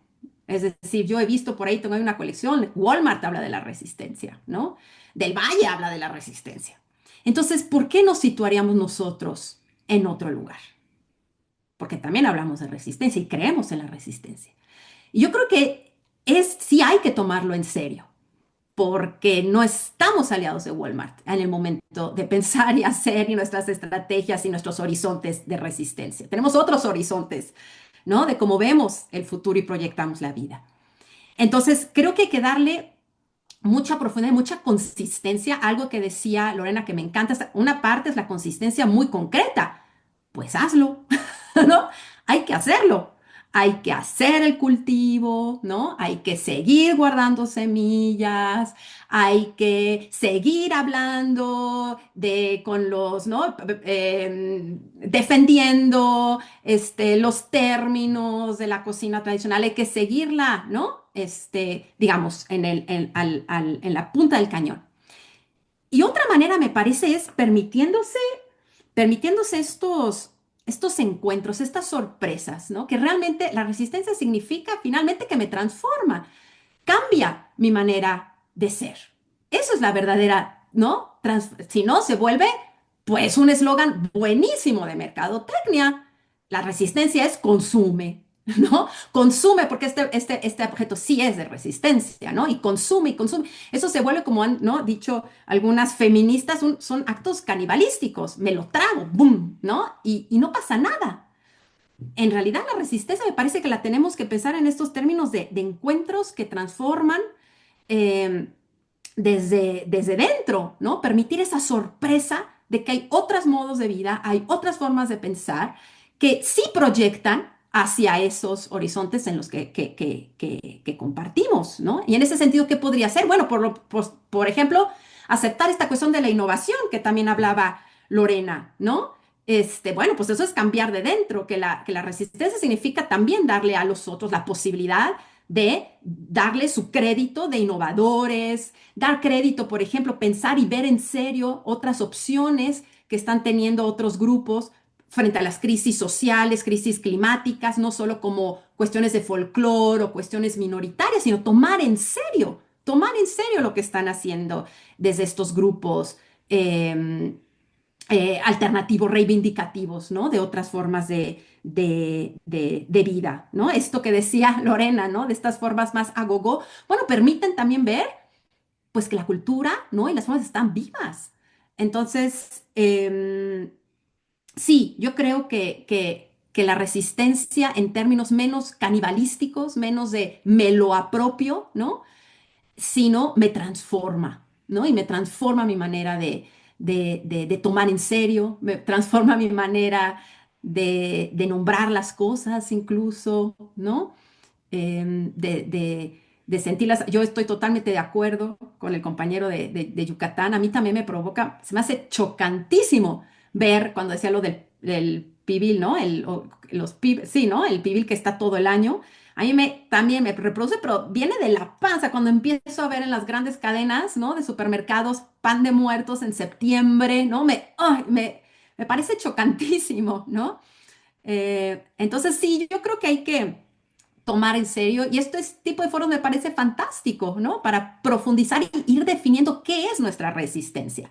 Es decir, yo he visto por ahí, tengo ahí una colección, Walmart habla de la resistencia, ¿no? Del Valle habla de la resistencia. Entonces, ¿por qué nos situaríamos nosotros en otro lugar? Porque también hablamos de resistencia y creemos en la resistencia. Y yo creo que sí hay que tomarlo en serio, porque no estamos aliados de Walmart en el momento de pensar y hacer y nuestras estrategias y nuestros horizontes de resistencia. Tenemos otros horizontes, ¿no? De cómo vemos el futuro y proyectamos la vida. Entonces, creo que hay que darle mucha profundidad, mucha consistencia. Algo que decía Lorena que me encanta, una parte es la consistencia muy concreta. Pues hazlo, ¿no? Hay que hacerlo. Hay que hacer el cultivo, ¿no? Hay que seguir guardando semillas, hay que seguir hablando con los, ¿no? Defendiendo los términos de la cocina tradicional, hay que seguirla, ¿no? Digamos, en la punta del cañón. Y otra manera, me parece, es permitiéndose estos encuentros, estas sorpresas, ¿no? Que realmente la resistencia significa finalmente que me transforma, cambia mi manera de ser. Eso es la verdadera, ¿no? Si no, se vuelve pues un eslogan buenísimo de mercadotecnia. La resistencia es consume, ¿no? Consume porque este objeto sí es de resistencia, ¿no? Y consume y consume. Eso se vuelve, como han, ¿no? dicho algunas feministas, son actos canibalísticos. Me lo trago, ¡boom! ¿No? Y no pasa nada. en realidad la resistencia me parece que la tenemos que pensar en estos términos de encuentros que transforman eh, desde dentro, ¿no? Permitir esa sorpresa de que hay otros modos de vida, hay otras formas de pensar que sí proyectan hacia esos horizontes en los que compartimos, ¿no? Y en ese sentido, ¿qué podría ser? Bueno, por ejemplo, aceptar esta cuestión de la innovación que también hablaba Lorena, ¿no? Bueno, pues eso es cambiar de dentro, que la resistencia significa también darle a los otros la posibilidad de darle su crédito de innovadores, dar crédito, por ejemplo, pensar y ver en serio otras opciones que están teniendo otros grupos frente a las crisis sociales, crisis climáticas, no solo como cuestiones de folclore o cuestiones minoritarias, sino tomar en serio lo que están haciendo desde estos grupos. eh, Alternativos, reivindicativos, ¿no? De otras formas de vida, ¿no? Esto que decía Lorena, ¿no? De estas formas más agogó, bueno, permiten también ver, pues, que la cultura, ¿no? Y las formas están vivas. Entonces, sí, yo creo que la resistencia en términos menos canibalísticos, menos de me lo apropio, ¿no? Sino me transforma, ¿no? Y me transforma mi manera de tomar en serio, me transforma mi manera de nombrar las cosas incluso, ¿no? De sentirlas. Yo estoy totalmente de acuerdo con el compañero de Yucatán. A mí también me provoca, se me hace chocantísimo ver cuando decía lo del pibil, ¿no? Sí, ¿no? El pibil que está todo el año. A mí también me reproduce, pero viene de la panza cuando empiezo a ver en las grandes cadenas, ¿no? De supermercados pan de muertos en septiembre, ¿no? Ay, me parece chocantísimo, ¿no? Entonces sí, yo creo que hay que tomar en serio. Y este tipo de foros me parece fantástico, ¿no? Para profundizar y ir definiendo qué es nuestra resistencia,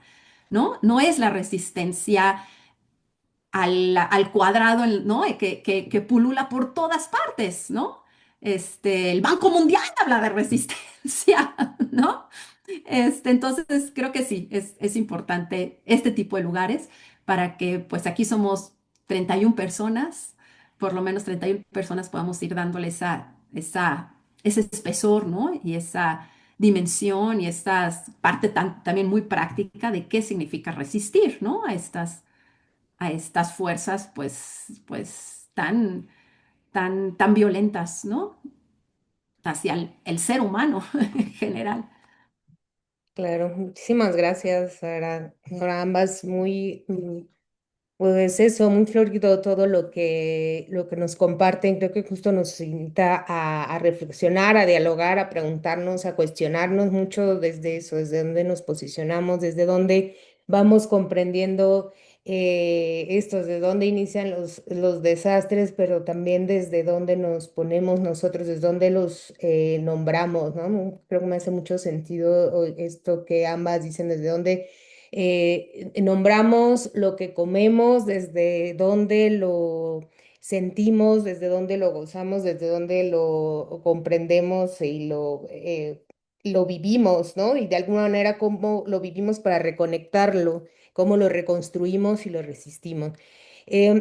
¿no? No es la resistencia al cuadrado, ¿no? Que pulula por todas partes, ¿no? El Banco Mundial habla de resistencia, ¿no? Entonces, creo que sí, es importante este tipo de lugares para que, pues aquí somos 31 personas, por lo menos 31 personas podamos ir dándole ese espesor, ¿no? Y esa dimensión y esa parte también muy práctica de qué significa resistir, ¿no? A estas fuerzas, pues tan violentas, ¿no? Hacia el ser humano en general. Claro, muchísimas gracias, Sara. Ahora ambas pues eso, muy florido todo lo que nos comparten. Creo que justo nos invita a reflexionar, a dialogar, a preguntarnos, a cuestionarnos mucho desde eso, desde dónde nos posicionamos, desde dónde vamos comprendiendo esto, desde dónde inician los desastres, pero también desde dónde nos ponemos nosotros, desde dónde los nombramos, ¿no? Creo que me hace mucho sentido esto que ambas dicen, desde dónde nombramos lo que comemos, desde dónde lo sentimos, desde dónde lo gozamos, desde dónde lo comprendemos y lo vivimos, ¿no? Y de alguna manera cómo lo vivimos para reconectarlo, cómo lo reconstruimos y lo resistimos.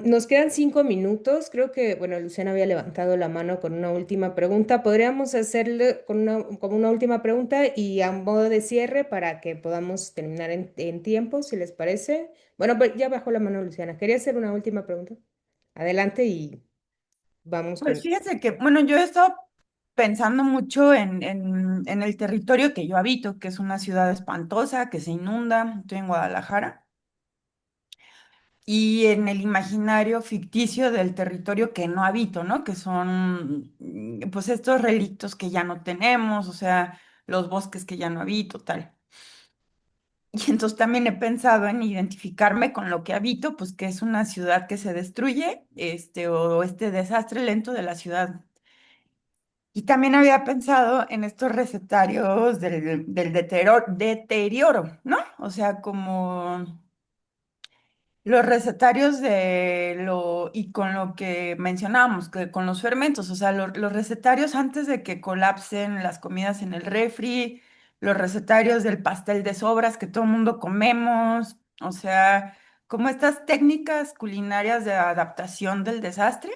Nos quedan 5 minutos. Creo que, bueno, Luciana había levantado la mano con una última pregunta. Podríamos hacerle como una última pregunta y a modo de cierre para que podamos terminar en tiempo, si les parece. Bueno, pues ya bajó la mano Luciana. Quería hacer una última pregunta. Adelante y vamos Pues con... fíjense que, bueno, yo he estado pensando mucho en el territorio que yo habito, que es una ciudad espantosa, que se inunda, estoy en Guadalajara, y en el imaginario ficticio del territorio que no habito, ¿no? Que son, pues, estos relictos que ya no tenemos, o sea, los bosques que ya no habito, tal. Y entonces también he pensado en identificarme con lo que habito, pues que es una ciudad que se destruye, o este desastre lento de la ciudad. Y también había pensado en estos recetarios del deterioro, ¿no? O sea, como los recetarios y con lo que mencionábamos, que con los fermentos, o sea, los recetarios antes de que colapsen las comidas en el refri, los recetarios del pastel de sobras que todo el mundo comemos, o sea, como estas técnicas culinarias de adaptación del desastre.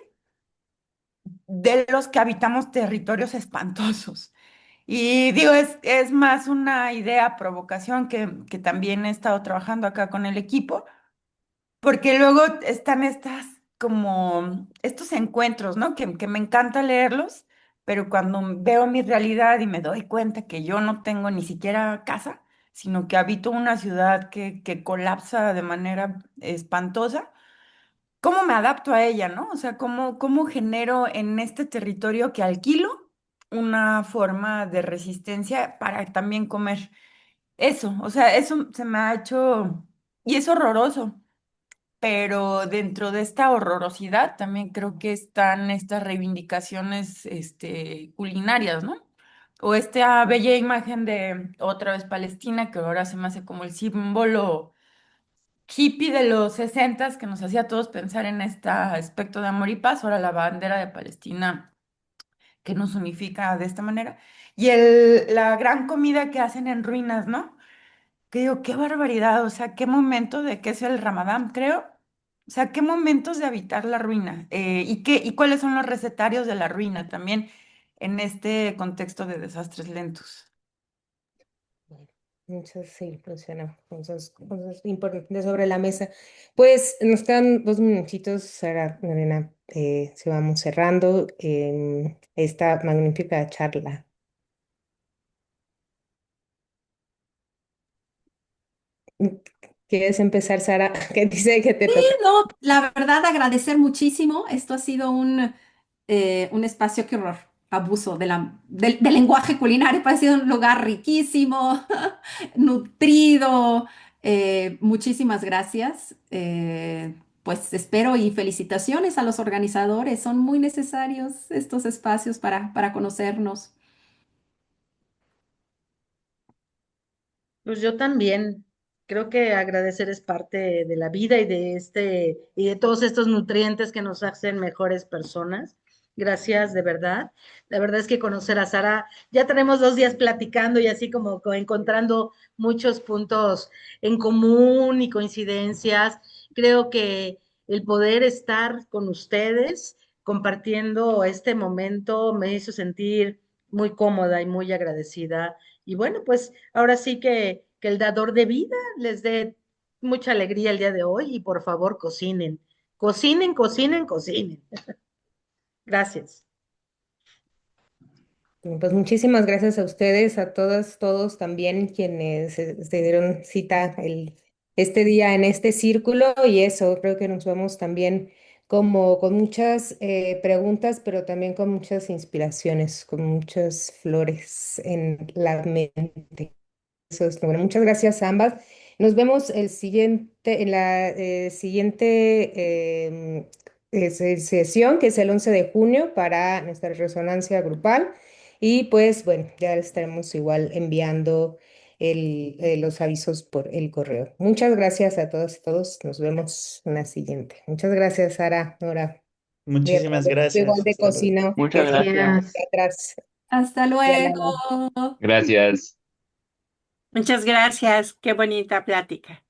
de los que habitamos territorios espantosos. Y digo, es más una idea, provocación que también he estado trabajando acá con el equipo, porque luego están estas como estos encuentros, ¿no? Que me encanta leerlos, pero cuando veo mi realidad y me doy cuenta que yo no tengo ni siquiera casa, sino que habito una ciudad que colapsa de manera espantosa, ¿cómo me adapto a ella, ¿no? O sea, ¿cómo genero en este territorio que alquilo una forma de resistencia para también comer? Eso, o sea, eso se me ha hecho, y es horroroso, pero dentro de esta horrorosidad también creo que están estas reivindicaciones, culinarias, ¿no? O esta bella imagen de otra vez Palestina, que ahora se me hace como el símbolo hippie de los sesentas que nos hacía a todos pensar en este aspecto de amor y paz, ahora la bandera de Palestina que nos unifica de esta manera. Y la gran comida que hacen en ruinas, ¿no? Que digo, qué barbaridad, o sea, qué momento de que es el Ramadán, creo. O sea, qué momentos de habitar la ruina. Y cuáles son los recetarios de la ruina también en este contexto de desastres lentos. Bueno, muchas, sí, funciona, cosas importantes sobre la mesa. Pues nos quedan 2 minutitos, Sara, Lorena, si vamos cerrando esta magnífica charla. ¿Quieres empezar, Sara? ¿Qué dice que te toca? No, la verdad, agradecer muchísimo. Esto ha sido un espacio, qué horror, abuso del lenguaje culinario. Ha sido un lugar riquísimo, nutrido. Muchísimas gracias. Pues espero y felicitaciones a los organizadores. Son muy necesarios estos espacios para conocernos. Pues yo también creo que agradecer es parte de la vida y de y de todos estos nutrientes que nos hacen mejores personas. Gracias, de verdad. La verdad es que conocer a Sara, ya tenemos 2 días platicando y así como encontrando muchos puntos en común y coincidencias. Creo que el poder estar con ustedes compartiendo este momento me hizo sentir muy cómoda y muy agradecida. Y bueno, pues ahora sí que el dador de vida les dé mucha alegría el día de hoy y por favor cocinen, cocinen, cocinen, cocinen. Gracias. Pues muchísimas gracias a ustedes, a todas, todos también quienes se dieron cita este día en este círculo y eso, creo que nos vamos también como con muchas preguntas, pero también con muchas inspiraciones, con muchas flores en la mente. Eso es bueno. Muchas gracias a ambas. Nos vemos en la siguiente sesión, que es el 11 de junio, para nuestra resonancia grupal. Y pues bueno, ya les estaremos igual enviando los avisos por el correo. Muchas gracias a todas y todos. Nos vemos en la siguiente. Muchas gracias, Sara, Nora. Muchísimas Igual gracias. de Hasta luego. cocina, Muchas que se gracias. Gracias. atrás. Hasta Ya luego. la- Gracias. Muchas gracias. Qué bonita plática.